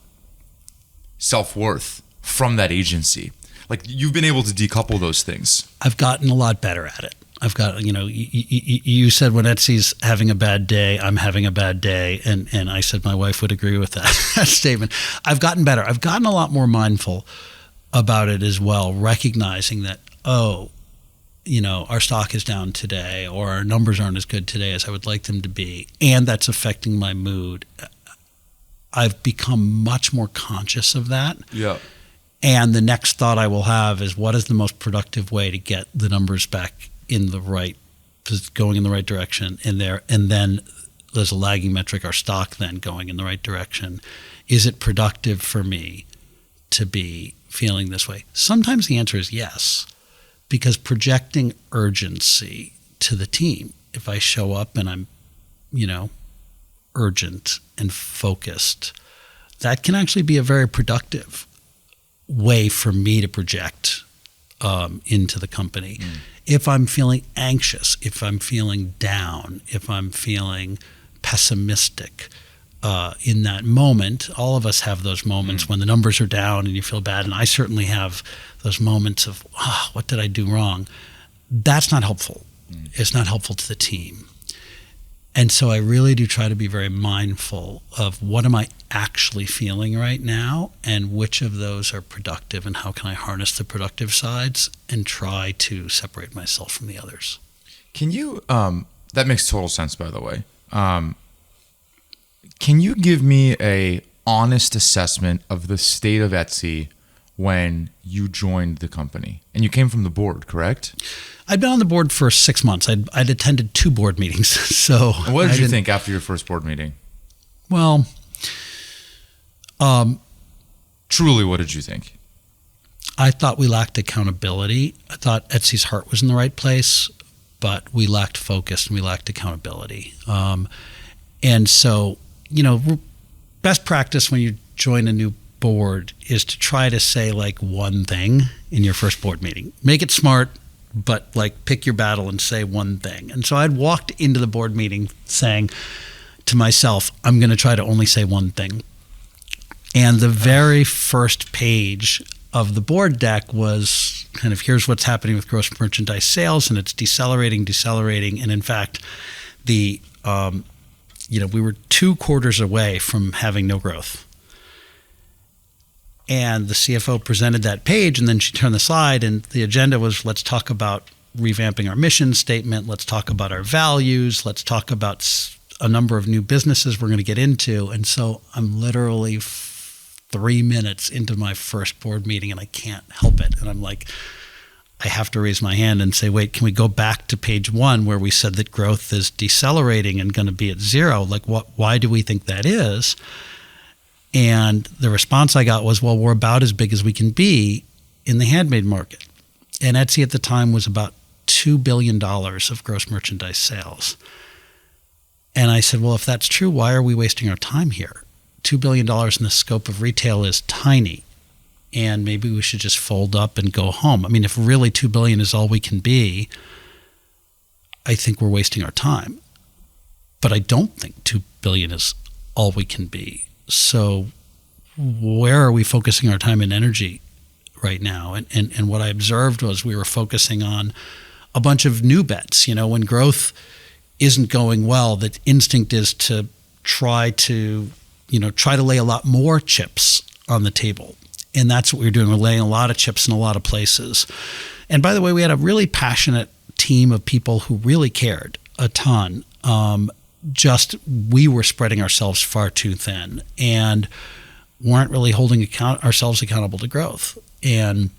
self-worth from that agency. Like, you've been able to decouple those things. I've gotten a lot better at it. I've got, you said when Etsy's having a bad day, I'm having a bad day. And I said my wife would agree with that statement. I've gotten better. I've gotten a lot more mindful about it as well, recognizing that, our stock is down today or our numbers aren't as good today as I would like them to be. And that's affecting my mood. I've become much more conscious of that. Yeah. And the next thought I will have is, what is the most productive way to get the numbers back in the right, going in the right direction in there? And then there's a lagging metric, our stock then going in the right direction. Is it productive for me to be feeling this way? Sometimes the answer is yes, because projecting urgency to the team, if I show up and I'm, urgent and focused, that can actually be a very productive way for me to project into the company. If I'm feeling anxious, if I'm feeling down, if I'm feeling pessimistic, in that moment. All of us have those moments when the numbers are down and you feel bad. And I certainly have those moments of, what did I do wrong? That's not helpful. It's not helpful to the team. And so I really do try to be very mindful of what am I actually feeling right now and which of those are productive and how can I harness the productive sides and try to separate myself from the others. Can you, that makes total sense, by the way. Can you give me a honest assessment of the state of Etsy when you joined the company? And you came from the board, correct? I'd been on the board for 6 months. I'd attended 2 board meetings. So and what did you think after your first board meeting? Well, truly, what did you think? I thought we lacked accountability. I thought Etsy's heart was in the right place, but we lacked focus and we lacked accountability. And so, best practice when you join a new board is to try to say like one thing in your first board meeting. Make it smart, but like pick your battle and say one thing. And so I'd walked into the board meeting saying to myself, I'm going to try to only say one thing. And the very first page of the board deck was kind of, here's what's happening with gross merchandise sales, and it's decelerating. And in fact, we were 2 quarters away from having no growth. And the CFO presented that page, and then she turned the slide, and the agenda was, let's talk about revamping our mission statement. Let's talk about our values. Let's talk about a number of new businesses we're going to get into. And so I'm literally 3 minutes into my first board meeting, and I can't help it. And I'm like, I have to raise my hand and say, wait, can we go back to page 1 where we said that growth is decelerating and going to be at 0? Like, why do we think that is? And the response I got was, well, we're about as big as we can be in the handmade market. And Etsy at the time was about $2 billion of gross merchandise sales. And I said, well, if that's true, why are we wasting our time here? $2 billion in the scope of retail is tiny. And maybe we should just fold up and go home. I mean, if really $2 billion is all we can be, I think we're wasting our time. But I don't think $2 billion is all we can be. So where are we focusing our time and energy right now? And what I observed was we were focusing on a bunch of new bets. When growth isn't going well, the instinct is to try to lay a lot more chips on the table. And that's what we were doing. We're laying a lot of chips in a lot of places. And by the way, we had a really passionate team of people who really cared a ton. We were spreading ourselves far too thin and weren't really holding ourselves accountable to growth. And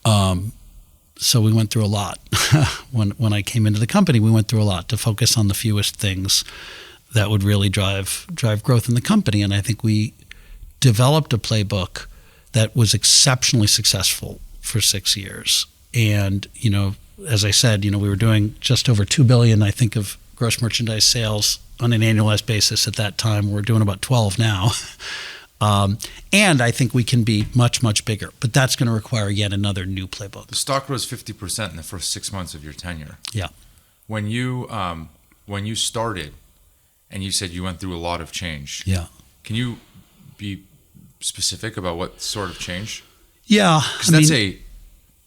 so we went through a lot. When I came into the company, we went through a lot to focus on the fewest things that would really drive growth in the company. And I think we developed a playbook that was exceptionally successful for 6 years. And, as I said, we were doing just over $2 billion, I think, of gross merchandise sales on an annualized basis at that time. We're doing about 12 now. And I think we can be much, much bigger. But that's going to require yet another new playbook. The stock rose 50% in the first 6 months of your tenure. Yeah. When you started and you said you went through a lot of change. Yeah. Can you be specific about what sort of change? Yeah. Because that's a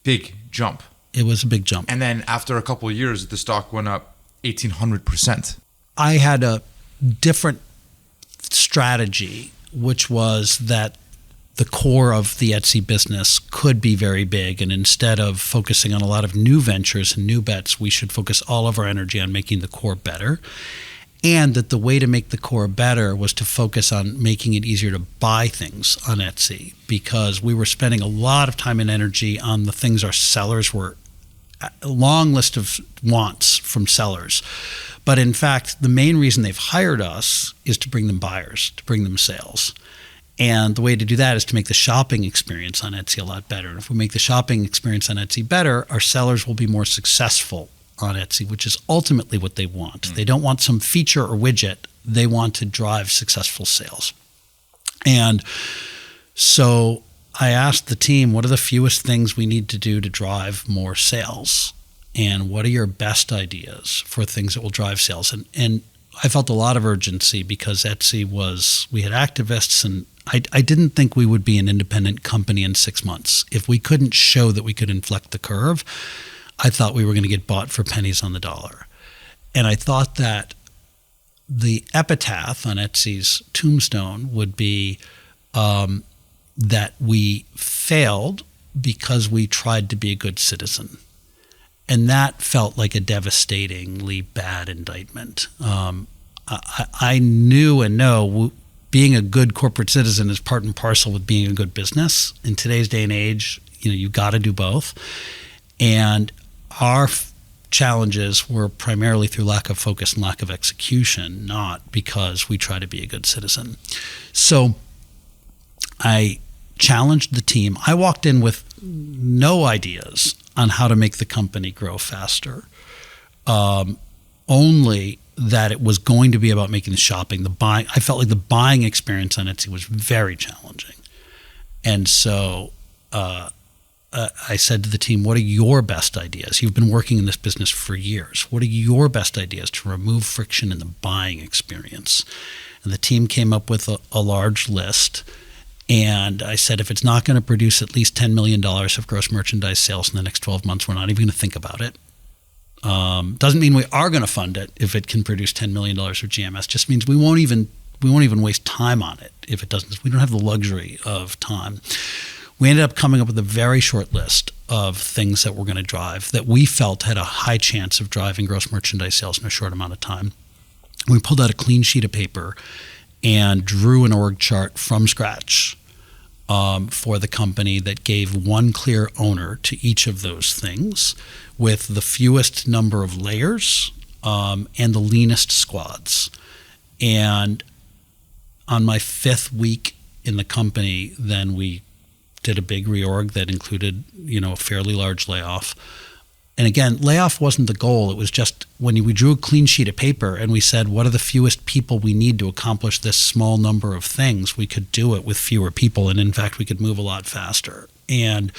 big jump. It was a big jump. And then after a couple of years, the stock went up 1,800%. I had a different strategy, which was that the core of the Etsy business could be very big. And instead of focusing on a lot of new ventures and new bets, we should focus all of our energy on making the core better. And that the way to make the core better was to focus on making it easier to buy things on Etsy, because we were spending a lot of time and energy on the things our sellers were, a long list of wants from sellers. But in fact, the main reason they've hired us is to bring them buyers, to bring them sales. And the way to do that is to make the shopping experience on Etsy a lot better. And if we make the shopping experience on Etsy better, our sellers will be more successful on Etsy, which is ultimately what they want. Mm-hmm. They don't want some feature or widget. They want to drive successful sales. And so I asked the team, what are the fewest things we need to do to drive more sales? And what are your best ideas for things that will drive sales? And I felt a lot of urgency because Etsy we had activists, and I didn't think we would be an independent company in 6 months. If we couldn't show that we could inflect the curve, I thought we were going to get bought for pennies on the dollar. And I thought that the epitaph on Etsy's tombstone would be that we failed because we tried to be a good citizen. And that felt like a devastatingly bad indictment. I knew and know being a good corporate citizen is part and parcel with being a good business. In today's day and age, you got to do both. And our challenges were primarily through lack of focus and lack of execution, not because we try to be a good citizen. So I challenged the team. I walked in with no ideas on how to make the company grow faster. Only that it was going to be about making the shopping, the buying. I felt like the buying experience on Etsy was very challenging. And so I said to the team, what are your best ideas? You've been working in this business for years. What are your best ideas to remove friction in the buying experience? And the team came up with a large list. And I said, if it's not going to produce at least $10 million of gross merchandise sales in the next 12 months, we're not even going to think about it. Doesn't mean we are going to fund it if it can produce $10 million of GMS. Just means we won't even waste time on it if it doesn't. We don't have the luxury of time. We ended up coming up with a very short list of things that we're going to drive that we felt had a high chance of driving gross merchandise sales in a short amount of time. We pulled out a clean sheet of paper and drew an org chart from scratch for the company that gave one clear owner to each of those things with the fewest number of layers and the leanest squads. And on my 5th week in the company, then we did a big reorg that included, a fairly large layoff. And again, layoff wasn't the goal. It was just when we drew a clean sheet of paper and we said, what are the fewest people we need to accomplish this small number of things? We could do it with fewer people. And in fact, we could move a lot faster. And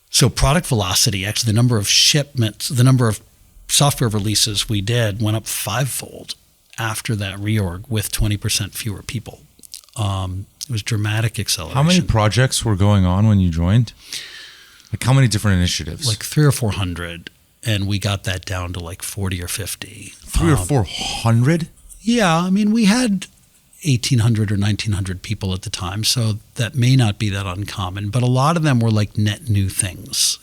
so product velocity, actually the number of shipments, the number of software releases we did went up 5-fold after that reorg with 20% fewer people. It was dramatic acceleration. How many projects were going on when you joined? Like how many different initiatives? Like 300 or 400, and we got that down to like 40 or 50. 300 or 400? Yeah, I mean, we had 1,800 or 1,900 people at the time, so that may not be that uncommon. But a lot of them were like net new things,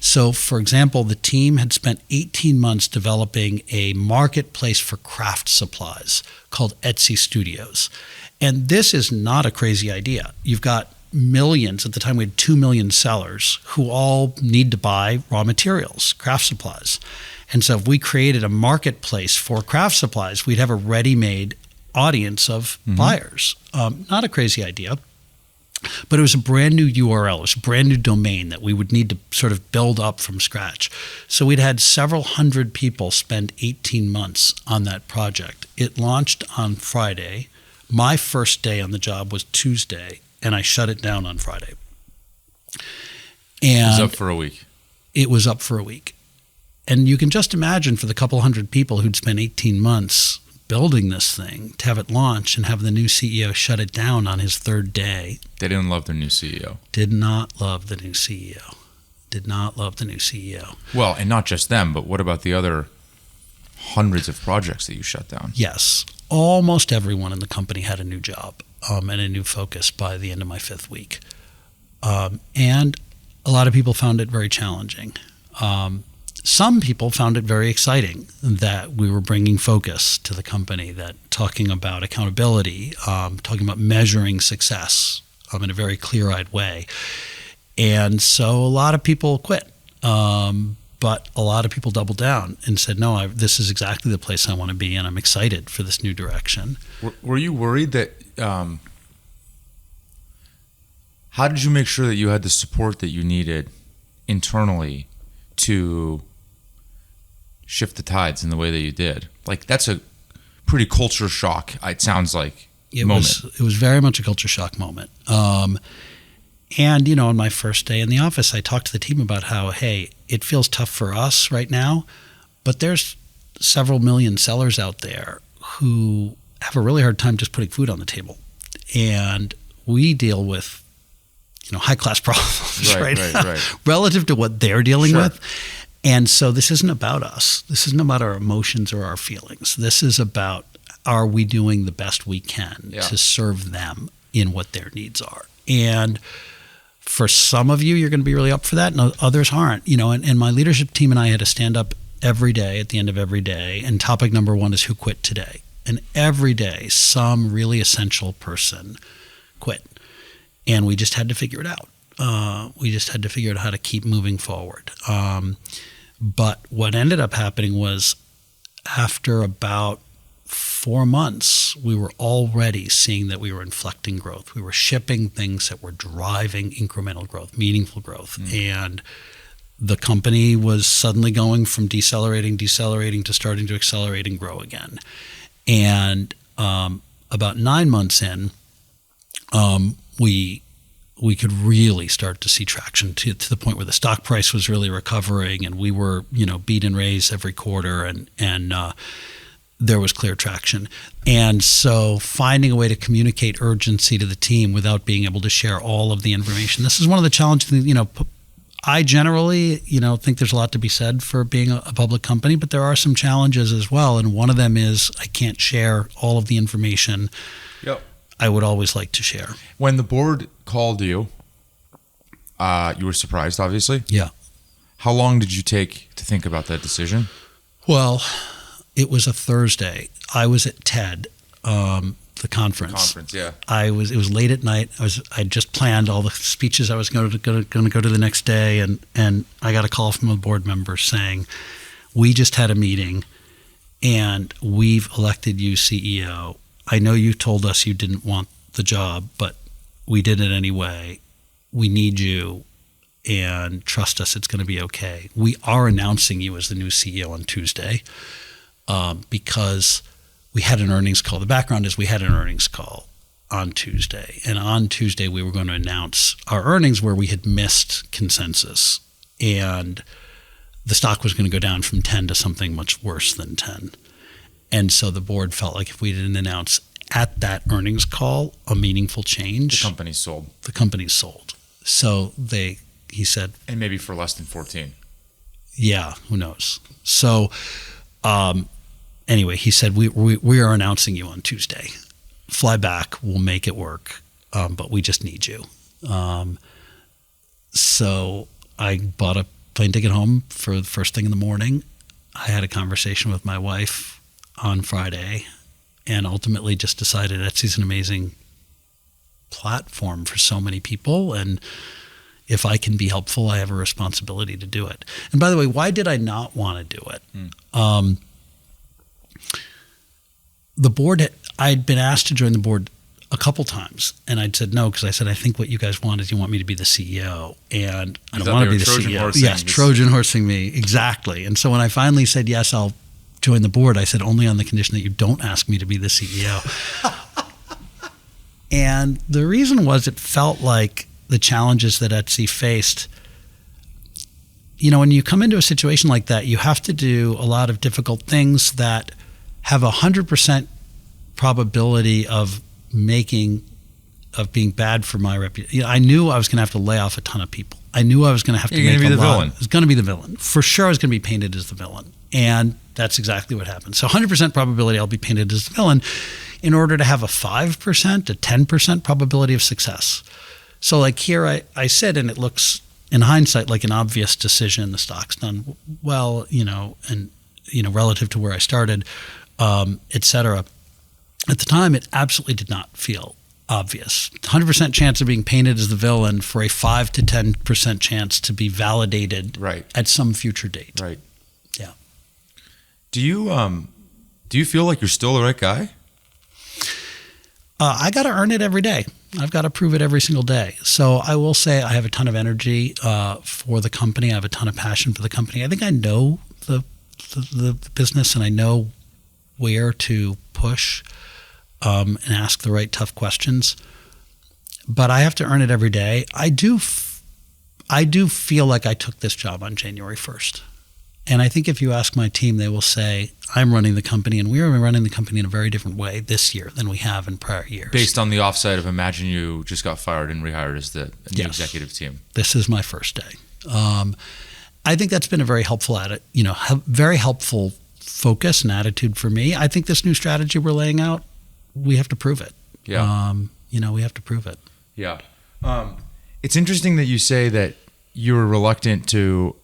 So, for example, the team had spent 18 months developing a marketplace for craft supplies called Etsy Studios. And this is not a crazy idea. You've got millions, at the time we had 2 million sellers who all need to buy raw materials, craft supplies. And so if we created a marketplace for craft supplies, we'd have a ready-made audience of buyers. Not a crazy idea, but it was a brand new URL, it was a brand new domain that we would need to sort of build up from scratch. So we'd had several hundred people spend 18 months on that project. It launched on Friday. My first day on the job was Tuesday, and I shut it down on Friday. And it was up for a week. It was up for a week. And you can just imagine for the couple hundred people who'd spent 18 months building this thing, to have it launch and have the new CEO shut it down on his 3rd day. They didn't love their new CEO. Did not love the new CEO. Did not love the new CEO. Well, and not just them, but what about the other hundreds of projects that you shut down? Yes. Almost everyone in the company had a new job and a new focus by the end of my 5th week. And a lot of people found it very challenging. Some people found it very exciting that we were bringing focus to the company, that talking about accountability, talking about measuring success in a very clear-eyed way. And so a lot of people quit. But a lot of people doubled down and said, no, this is exactly the place I want to be, and I'm excited for this new direction. Were you worried that how did you make sure that you had the support that you needed internally to shift the tides in the way that you did? Like, that's a pretty culture shock, it sounds like, moment. It was very much a culture shock moment. And, on my first day in the office, I talked to the team about how, hey, it feels tough for us right now, but there's several million sellers out there who have a really hard time just putting food on the table. And we deal with, high-class problems, right? Relative to what they're dealing with. And so this isn't about us. This isn't about our emotions or our feelings. This is about, are we doing the best we can to serve them in what their needs are? And for some of you, you're going to be really up for that, and others aren't. And my leadership team and I had to stand up every day at the end of every day, and topic number one is who quit today. And every day, some really essential person quit. And we just had to figure it out. We just had to figure out how to keep moving forward. But what ended up happening was, after about 4 months, we were already seeing that we were inflecting growth. We were shipping things that were driving incremental growth, meaningful growth. And the company was suddenly going from decelerating to starting to accelerate and grow again. And about 9 months in, we could really start to see traction to the point where the stock price was really recovering, and we were, beat and raise every quarter, and there was clear traction. And so finding a way to communicate urgency to the team without being able to share all of the information. This is one of the challenges, I generally, think there's a lot to be said for being a public company, but there are some challenges as well. And one of them is I can't share all of the information I would always like to share. When the board called you, you were surprised, obviously. Yeah. How long did you take to think about that decision? Well, it was a Thursday. I was at TED, the conference. Yeah. It was late at night. I just planned all the speeches I was going to go to the next day, and I got a call from a board member saying, "We just had a meeting, and we've elected you CEO. I know you told us you didn't want the job, but we did it anyway. We need you, and trust us, it's going to be okay. We are announcing you as the new CEO on Tuesday because we had an earnings call. The background is we had an earnings call on Tuesday, and on Tuesday we were going to announce our earnings where we had missed consensus, and the stock was going to go down from 10 to something much worse than 10. And so the board felt like if we didn't announce at that earnings call a meaningful change, the company's sold. The company's sold. So he said, and maybe for less than 14. Yeah, who knows? So anyway, he said, we are announcing you on Tuesday. Fly back, we'll make it work, but we just need you. So I bought a plane ticket home for the first thing in the morning. I had a conversation with my wife on Friday, and ultimately just decided Etsy's an amazing platform for so many people, and if I can be helpful, I have a responsibility to do it. And by the way, why did I not want to do it? The board, I'd been asked to join the board a couple times, and I'd said no, because I said, I think what you guys want is you want me to be the CEO, and I don't want to be the CEO. Yes, Trojan horsing me, exactly. And so when I finally said, yes, I'll join the board, I said, only on the condition that you don't ask me to be the CEO. And the reason was, it felt like the challenges that Etsy faced, when you come into a situation like that, you have to do a lot of difficult things that have 100% probability of being bad for my reputation. I knew I was going to have to lay off a ton of people. I knew I was going to have to make a lot. I was going to be the villain. For sure I was going to be painted as the villain. And that's exactly what happened. So 100% probability I'll be painted as the villain in order to have a 5%, a 10% probability of success. So like here I said, and it looks in hindsight like an obvious decision, the stock's done well, and relative to where I started, et cetera. At the time, it absolutely did not feel obvious. 100% chance of being painted as the villain for a 5 to 10% chance to be validated at some future date. Right. Yeah. Do you feel like you're still the right guy? I got to earn it every day. I've got to prove it every single day. So I will say I have a ton of energy for the company. I have a ton of passion for the company. I think I know the business, and I know where to push and ask the right tough questions. But I have to earn it every day. I do feel like I took this job on January 1st. And I think if you ask my team, they will say, I'm running the company, and we are running the company in a very different way this year than we have in prior years. Based on the offsite of imagine you just got fired and rehired as the new executive team. This is my first day. I think that's been a very helpful very helpful focus and attitude for me. I think this new strategy we're laying out, we have to prove it. Yeah. We have to prove it. Yeah. It's interesting that you say that you were reluctant to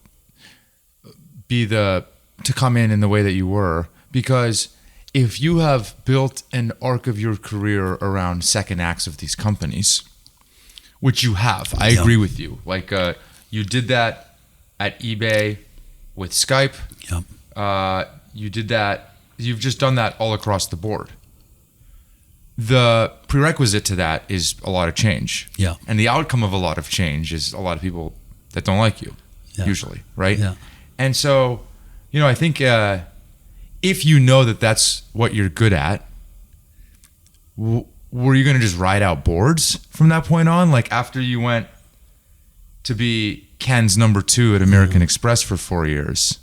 come in the way that you were, because if you have built an arc of your career around second acts of these companies, which you have, I agree with you. Like you did that at eBay with Skype. Yep. You did that. You've just done that all across the board. The prerequisite to that is a lot of change. Yeah. And the outcome of a lot of change is a lot of people that don't like you, usually, right? Yeah. And so, I think if you know that that's what you're good at, were you going to just ride out boards from that point on? Like after you went to be Ken's number 2 at American Express for 4 years,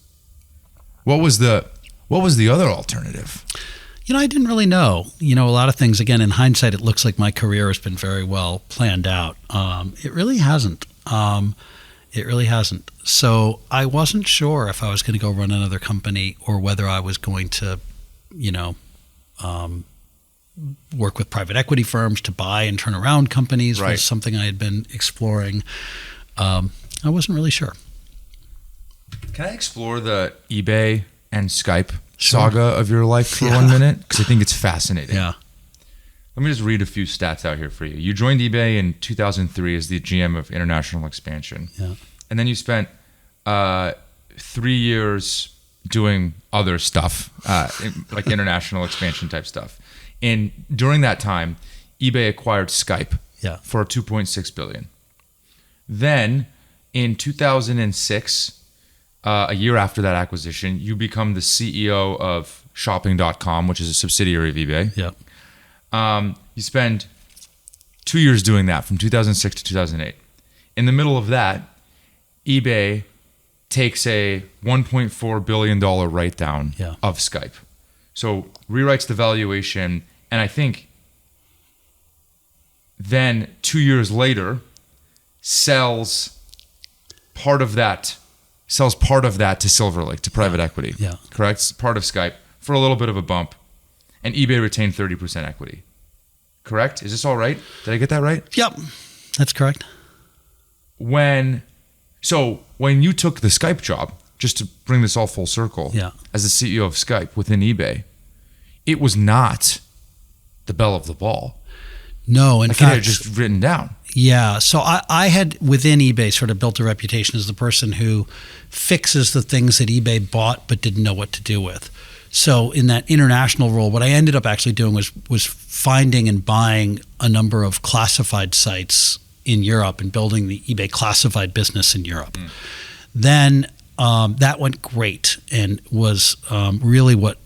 what was the other alternative? I didn't really know. A lot of things, again, in hindsight, it looks like my career has been very well planned out. It really hasn't. It really hasn't. So I wasn't sure if I was going to go run another company or whether I was going to, work with private equity firms to buy and turn around companies. Right. Was something I had been exploring. I wasn't really sure. Can I explore the eBay and Skype saga of your life for 1 minute? Because I think it's fascinating. Yeah. Let me just read a few stats out here for you. You joined eBay in 2003 as the GM of international expansion. Yeah. And then you spent 3 years doing other stuff, like international expansion type stuff. And during that time, eBay acquired Skype for $2.6 billion. Then in 2006, a year after that acquisition, you become the CEO of shopping.com, which is a subsidiary of eBay. Yeah. You spend 2 years doing that from 2006 to 2008. In the middle of that, eBay takes a $1.4 billion write-down of Skype. So rewrites the valuation, and I think then 2 years later sells part of that to Silver Lake, to private equity. Yeah. Correct? It's part of Skype for a little bit of a bump. And eBay retained 30% equity. Correct? Is this all right? Did I get that right? Yep. That's correct. When you took the Skype job, just to bring this all full circle, as the CEO of Skype within eBay, it was not the belle of the ball. No, in fact, fact, I had just written down. Yeah, so I had within eBay sort of built a reputation as the person who fixes the things that eBay bought but didn't know what to do with. So in that international role, what I ended up actually doing was finding and buying a number of classified sites in Europe and building the eBay classified business in Europe. Then that went great and was really what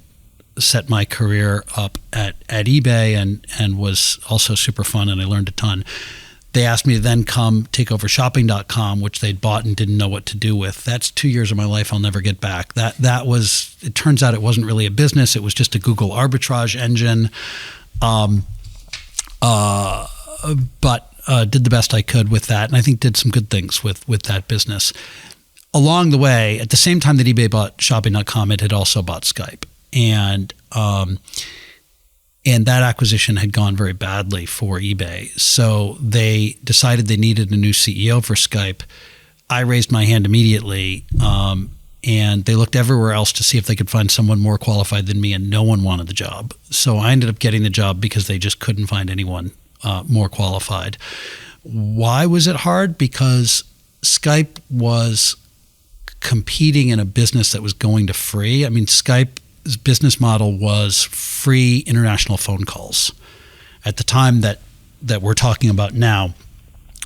set my career up at eBay and was also super fun, and I learned a ton. They asked me to then come take over shopping.com, which they'd bought and didn't know what to do with. That's 2 years of my life I'll never get back. That was, it turns out it wasn't really a business. It was just a Google arbitrage engine. But did the best I could with that, and I think did some good things with that business. Along the way, at the same time that eBay bought shopping.com, it had also bought Skype. And that acquisition had gone very badly for eBay. So they decided they needed a new CEO for Skype. I raised my hand immediately, and they looked everywhere else to see if they could find someone more qualified than me, and no one wanted the job. So I ended up getting the job because they just couldn't find anyone more qualified. Why was it hard? Because Skype was competing in a business that was going to free. I mean, Skype's business model was free international phone calls. At the time that we're talking about now,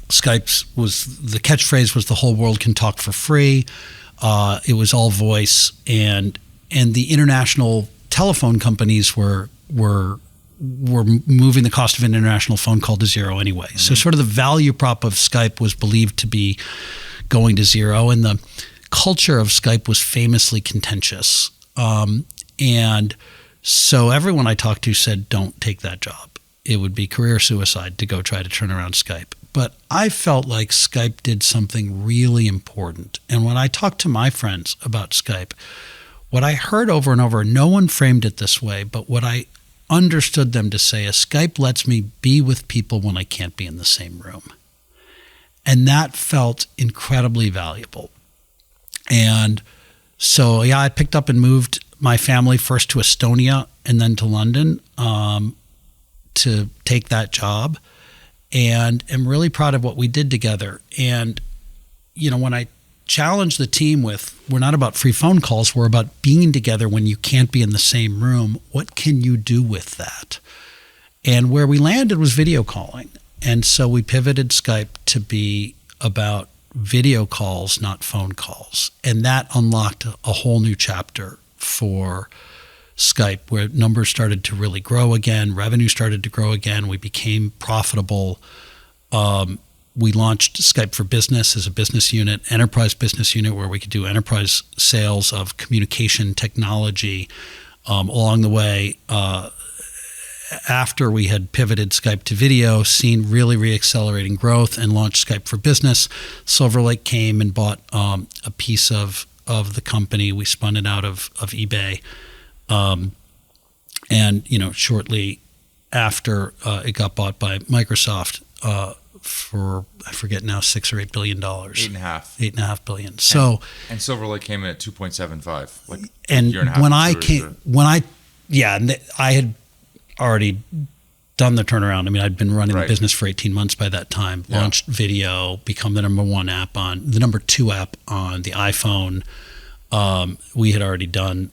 Skype's the catchphrase was the whole world can talk for free. It was all voice, and the international telephone companies were moving the cost of an international phone call to zero anyway. Mm-hmm. So sort of the value prop of Skype was believed to be going to zero, and the culture of Skype was famously contentious. And so everyone I talked to said, don't take that job. It would be career suicide to go try to turn around Skype. But I felt like Skype did something really important. And when I talked to my friends about Skype, what I heard over and over, no one framed it this way, but what I understood them to say is Skype lets me be with people when I can't be in the same room. And that felt incredibly valuable. And so, yeah, I picked up and moved my family first to Estonia and then to London to take that job. And am really proud of what we did together. And, you know, when I challenge the team with, we're not about free phone calls, we're about being together when you can't be in the same room. What can you do with that? And where we landed was video calling. And so we pivoted Skype to be about video calls, not phone calls. And that unlocked a whole new chapter for Skype, where numbers started to really grow again, revenue started to grow again, we became profitable. We launched Skype for Business as a business unit, enterprise business unit, where we could do enterprise sales of communication technology. Along the way, after we had pivoted Skype to video, seen really re-accelerating growth and launched Skype for Business, Silver Lake came and bought a piece of the company. We spun it out of eBay. And, you know, shortly after it got bought by Microsoft for, I forget now, $6 or $8 billion. $8.5 billion. So, and Silver Lake came in at 2.75, like and a year and a half. I had already done the turnaround. I mean, I'd been running Right. the business for 18 months by that time, launched video, become the number 2 app on the iPhone. We had already done,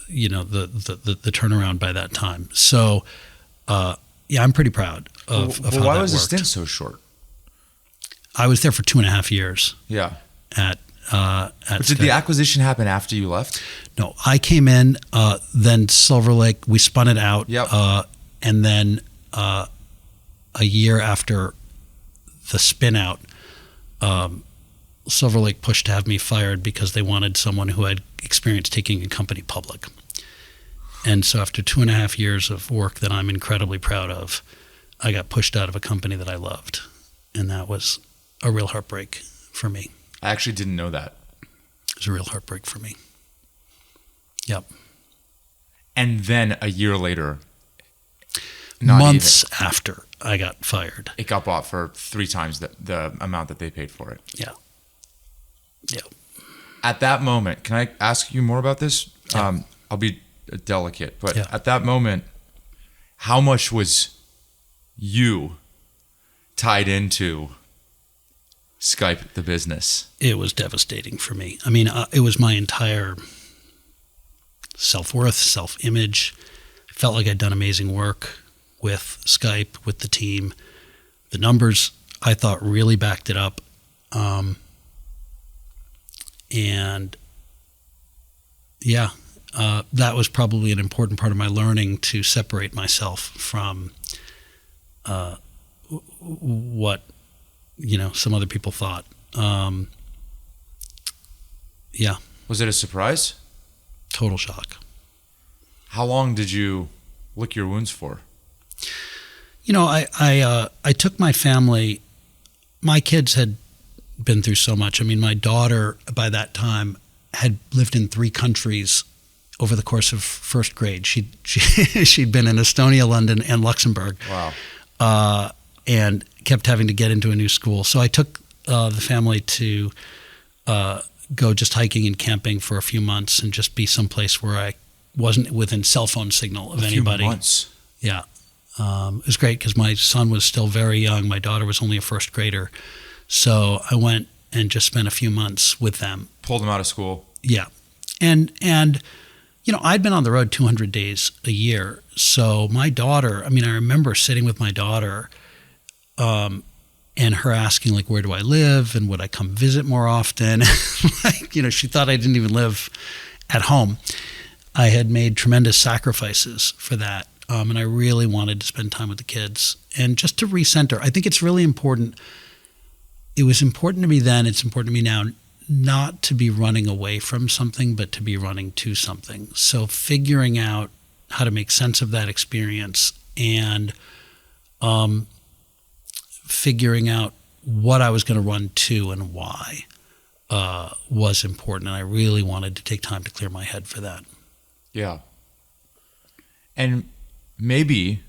you know, the turnaround by that time. So, yeah, I'm pretty proud of how that worked. Why was the stint so short? I was there for 2.5 years. Yeah. At But did Skype. the acquisition happen after you left? No, I came in, then Silver Lake, we spun it out. Yep. And then a year after the spin out, Silver Lake pushed to have me fired because they wanted someone who had experience taking a company public. And so after 2.5 years of work that I'm incredibly proud of, I got pushed out of a company that I loved. And that was a real heartbreak for me. I actually didn't know that. It was a real heartbreak for me. Yep. And then a year later, Months after I got fired. it got bought for 3 times the amount that they paid for it. Yeah. Yeah. At that moment, can I ask you more about this? Yeah. I'll be delicate, but Yeah. at that moment, how much was you tied into Skype, the business? It was devastating for me. I mean, it was my entire self-worth, self-image. I felt like I'd done amazing work with Skype, with the team. The numbers, I thought, really backed it up. And yeah, that was probably an important part of my learning, to separate myself from what, you know, some other people thought. Yeah. Was it a surprise? Total shock. How long did you lick your wounds for? You know, I took my family. My kids had been through so much. I mean, my daughter by that time had lived in 3 countries over the course of first grade. She'd been in Estonia, London, and Luxembourg. Wow. And kept having to get into a new school. So I took the family to go just hiking and camping for a few months and just be someplace where I wasn't within cell phone signal of anybody. A few months. Yeah. It was great because my son was still very young. My daughter was only a first grader. So I went and just spent a few months with them. Pulled them out of school. Yeah. And you know, I'd been on the road 200 days a year. So my daughter, I mean, I remember sitting with my daughter and her asking, like, where do I live? And would I come visit more often? Like, you know, she thought I didn't even live at home. I had made tremendous sacrifices for that. And I really wanted to spend time with the kids. And just to recenter, I think it's really important. It was important to me then, it's important to me now, not to be running away from something, but to be running to something. So figuring out how to make sense of that experience and figuring out what I was going to run to and why was important. And I really wanted to take time to clear my head for that. Yeah. And maybe,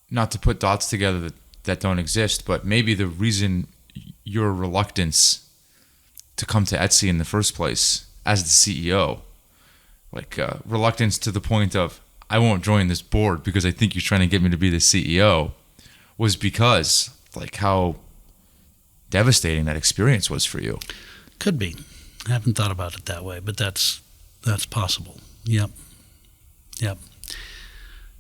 not to put dots together that don't exist, but maybe the reason your reluctance to come to Etsy in the first place as the CEO, like reluctance to the point of, I won't join this board because I think you're trying to get me to be the CEO, was because like how devastating that experience was for you. Could be. I haven't thought about it that way, but that's possible. Yep.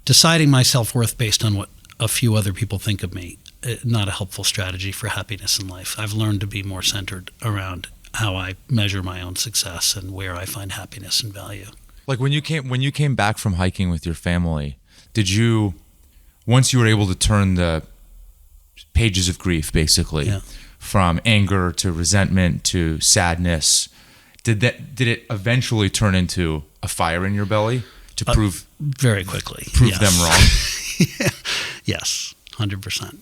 Deciding my self-worth based on what a few other people think of me, not a helpful strategy for happiness in life. I've learned to be more centered around how I measure my own success and where I find happiness and value. Like when you came back from hiking with your family, did you, once you were able to turn the pages of grief basically from anger to resentment to sadness, did it eventually turn into a fire in your belly to prove very quickly them wrong? Yes, 100%.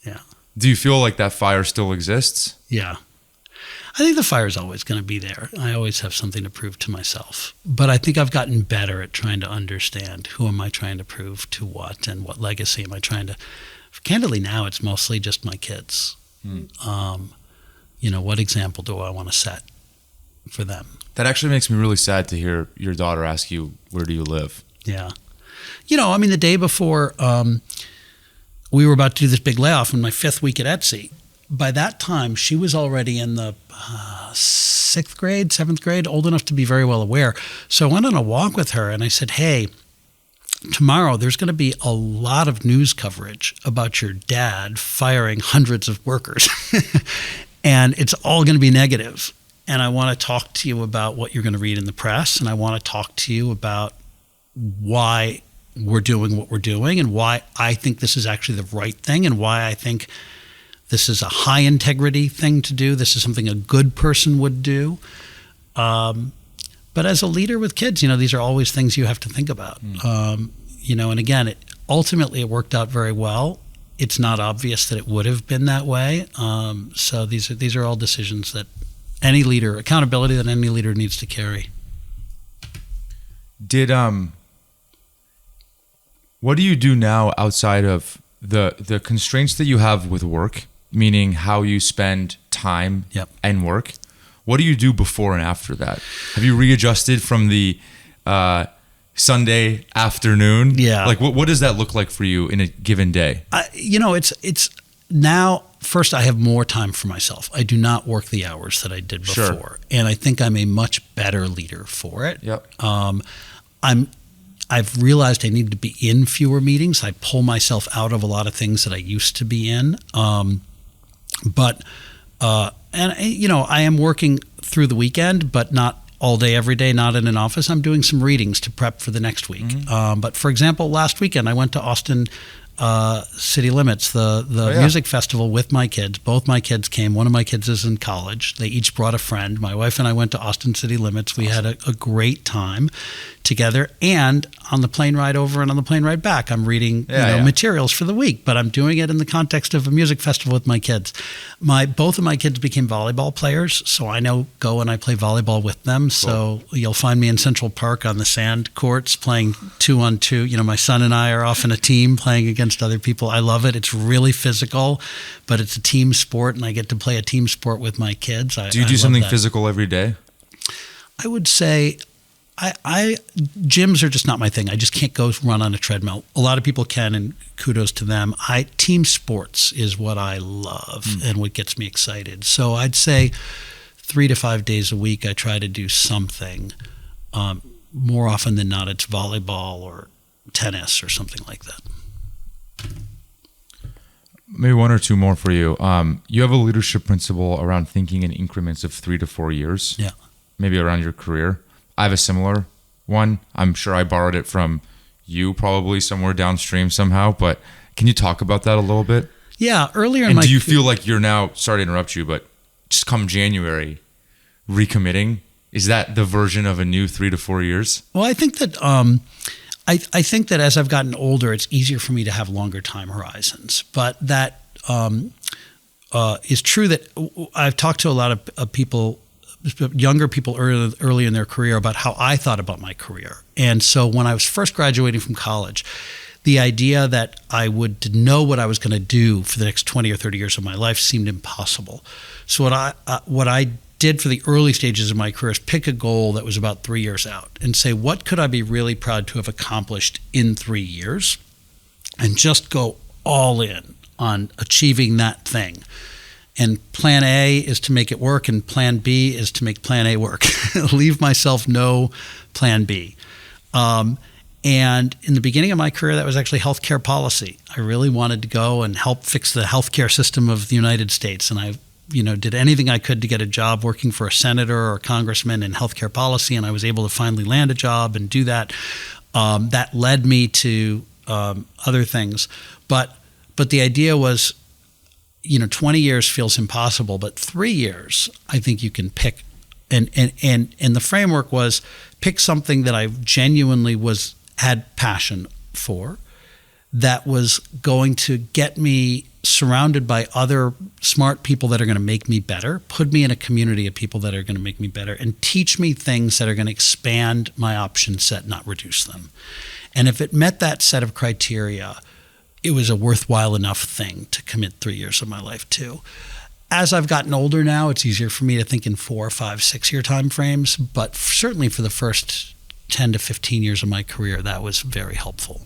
Yeah. Do you feel like that fire still exists? Yeah. I think the fire is always going to be there. I always have something to prove to myself. But I think I've gotten better at trying to understand who am I trying to prove to what and what legacy am I trying to... Candidly, now it's mostly just my kids. What example do I want to set for them? That actually makes me really sad to hear your daughter ask you, where do you live? Yeah. The day before we were about to do this big layoff in my 5th week at Etsy, by that time, she was already in the 6th grade, 7th grade, old enough to be very well aware. So I went on a walk with her and I said, hey, tomorrow there's going to be a lot of news coverage about your dad firing hundreds of workers. And it's all going to be negative. And I want to talk to you about what you're going to read in the press. And I want to talk to you about why we're doing what we're doing and why I think this is actually the right thing and why I think this is a high integrity thing to do. This is something a good person would do. But as a leader with kids, these are always things you have to think about. And again, ultimately it worked out very well. It's not obvious that it would have been that way. So these are all decisions that accountability that any leader needs to carry. What do you do now outside of the constraints that you have with work, meaning how you spend time and work? What do you do before and after that? Have you readjusted from the Sunday afternoon? Yeah. Like what does that look like for you in a given day? It's now, first I have more time for myself. I do not work the hours that I did before. Sure. And I think I'm a much better leader for it. Yep. I've realized I need to be in fewer meetings. I pull myself out of a lot of things that I used to be in. I am working through the weekend, but not all day, every day, not in an office. I'm doing some readings to prep for the next week. Mm-hmm. But for example, last weekend I went to Austin City Limits, the music festival with my kids. Both my kids came. One of my kids is in college. They each brought a friend. My wife and I went to Austin City Limits. We had a great time together. And on the plane ride over and on the plane ride back, I'm reading materials for the week, but I'm doing it in the context of a music festival with my kids. Both of my kids became volleyball players, so I now go and I play volleyball with them. Cool. So you'll find me in Central Park on the sand courts playing 2-on-2. My son and I are often a team playing against other people. I love it. It's really physical, but it's a team sport, and I get to play a team sport with my kids. Do you do something physical every day? I would say gyms are just not my thing. I just can't go run on a treadmill. A lot of people can, and kudos to them. Team sports is what I love and what gets me excited. So I'd say 3 to 5 days a week I try to do something. More often than not, it's volleyball or tennis or something like that. Maybe one or two more for you. You have a leadership principle around thinking in increments of 3 to 4 years. Yeah. Maybe around your career. I have a similar one. I'm sure I borrowed it from you, probably somewhere downstream somehow. But can you talk about that a little bit? Yeah. Earlier do you feel like you're now, sorry to interrupt you, but just come January, recommitting? Is that the version of a new 3 to 4 years? Well, I think that I think that as I've gotten older, it's easier for me to have longer time horizons. But that is true. That I've talked to a lot of people, younger people early in their career, about how I thought about my career. And so when I was first graduating from college, the idea that I would know what I was going to do for the next 20 or 30 years of my life seemed impossible. So what I did for the early stages of my career is pick a goal that was about 3 years out and say, what could I be really proud to have accomplished in 3 years? And just go all in on achieving that thing. And plan A is to make it work, and plan B is to make plan A work. Leave myself no plan B. And in the beginning of my career, that was actually healthcare policy. I really wanted to go and help fix the healthcare system of the United States. And I did anything I could to get a job working for a senator or a congressman in healthcare policy, and I was able to finally land a job and do that. That led me to other things. But the idea was, 20 years feels impossible, but 3 years, I think you can pick. And the framework was pick something that I genuinely had passion for, that was going to get me surrounded by other smart people that are going to make me better, put me in a community of people that are going to make me better, and teach me things that are going to expand my option set, not reduce them. And if it met that set of criteria, it was a worthwhile enough thing to commit 3 years of my life to. As I've gotten older now, it's easier for me to think in 4, 5, 6 year time frames, but certainly for the first 10 to 15 years of my career, that was very helpful.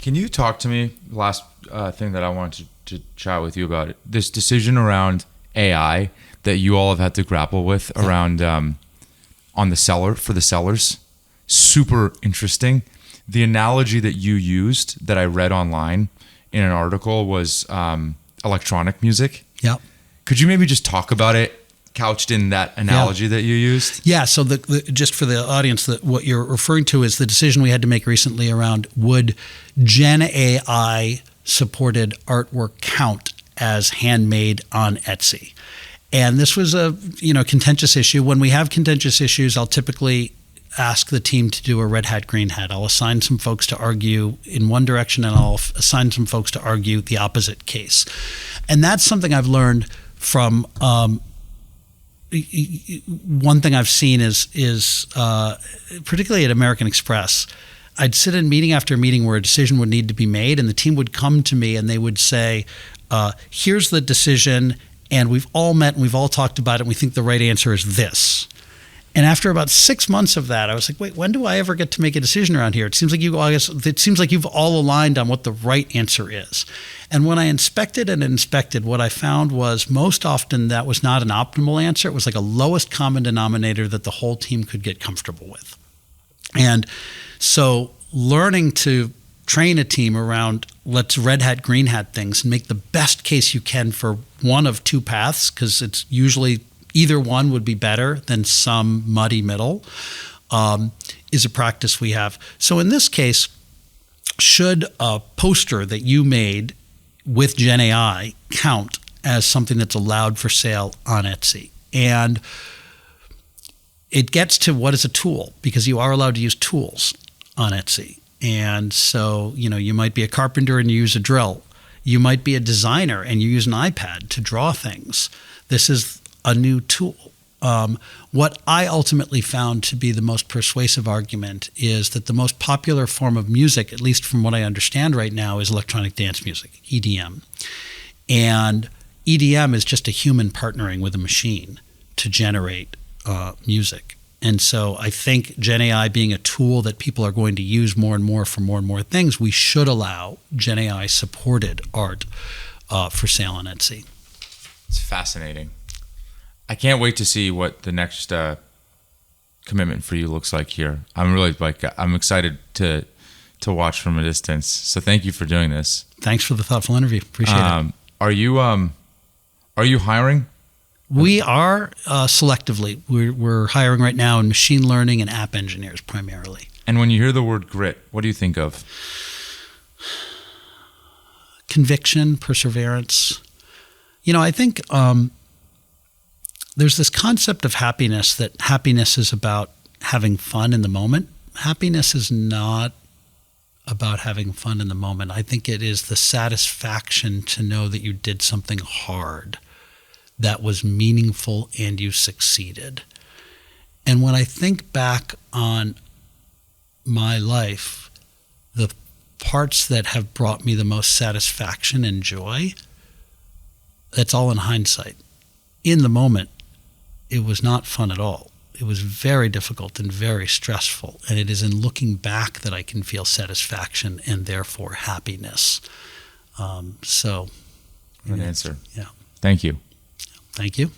Can you talk to me, last thing that I wanted to chat with you about, this decision around AI that you all have had to grapple with around on the seller, for the sellers? Super interesting. The analogy that you used that I read online in an article was electronic music. Yeah. Could you maybe just talk about it, couched in that analogy that you used? Yeah. So just for the audience, what you're referring to is the decision we had to make recently around, would Gen AI supported artwork count as handmade on Etsy? And this was a contentious issue. When we have contentious issues, I'll typically ask the team to do a red hat, green hat. I'll assign some folks to argue in one direction, and I'll assign some folks to argue the opposite case. And that's something I've learned from one thing I've seen is particularly at American Express, I'd sit in meeting after meeting where a decision would need to be made, and the team would come to me and they would say, here's the decision, and we've all met and we've all talked about it, and we think the right answer is this. And after about 6 months of that, I was like, wait, when do I ever get to make a decision around here? It seems like you've all aligned on what the right answer is. And when I inspected, what I found was most often that was not an optimal answer. It was like a lowest common denominator that the whole team could get comfortable with. And so learning to train a team around let's red hat, green hat things and make the best case you can for one of two paths, because it's usually either one would be better than some muddy middle, is a practice we have. So in this case, should a poster that you made with Gen AI count as something that's allowed for sale on Etsy? And it gets to what is a tool, because you are allowed to use tools on Etsy. And so, you might be a carpenter and you use a drill. You might be a designer and you use an iPad to draw things. This is a new tool. What I ultimately found to be the most persuasive argument is that the most popular form of music, at least from what I understand right now, is electronic dance music, EDM. And EDM is just a human partnering with a machine to generate music. And so I think Gen AI being a tool that people are going to use more and more for more and more things, we should allow Gen AI supported art for sale on Etsy. It's fascinating. I can't wait to see what the next commitment for you looks like here. I'm excited to watch from a distance. So thank you for doing this. Thanks for the thoughtful interview. Appreciate it. Are you hiring? We are selectively. We're hiring right now in machine learning and app engineers primarily. And when you hear the word grit, what do you think of? Conviction, perseverance. I think there's this concept of happiness, that happiness is about having fun in the moment. Happiness is not about having fun in the moment. I think it is the satisfaction to know that you did something hard that was meaningful and you succeeded. And when I think back on my life, the parts that have brought me the most satisfaction and joy, that's all in hindsight. In the moment, it was not fun at all. It was very difficult and very stressful. And it is in looking back that I can feel satisfaction and therefore happiness. Good answer. Yeah. Thank you. Thank you.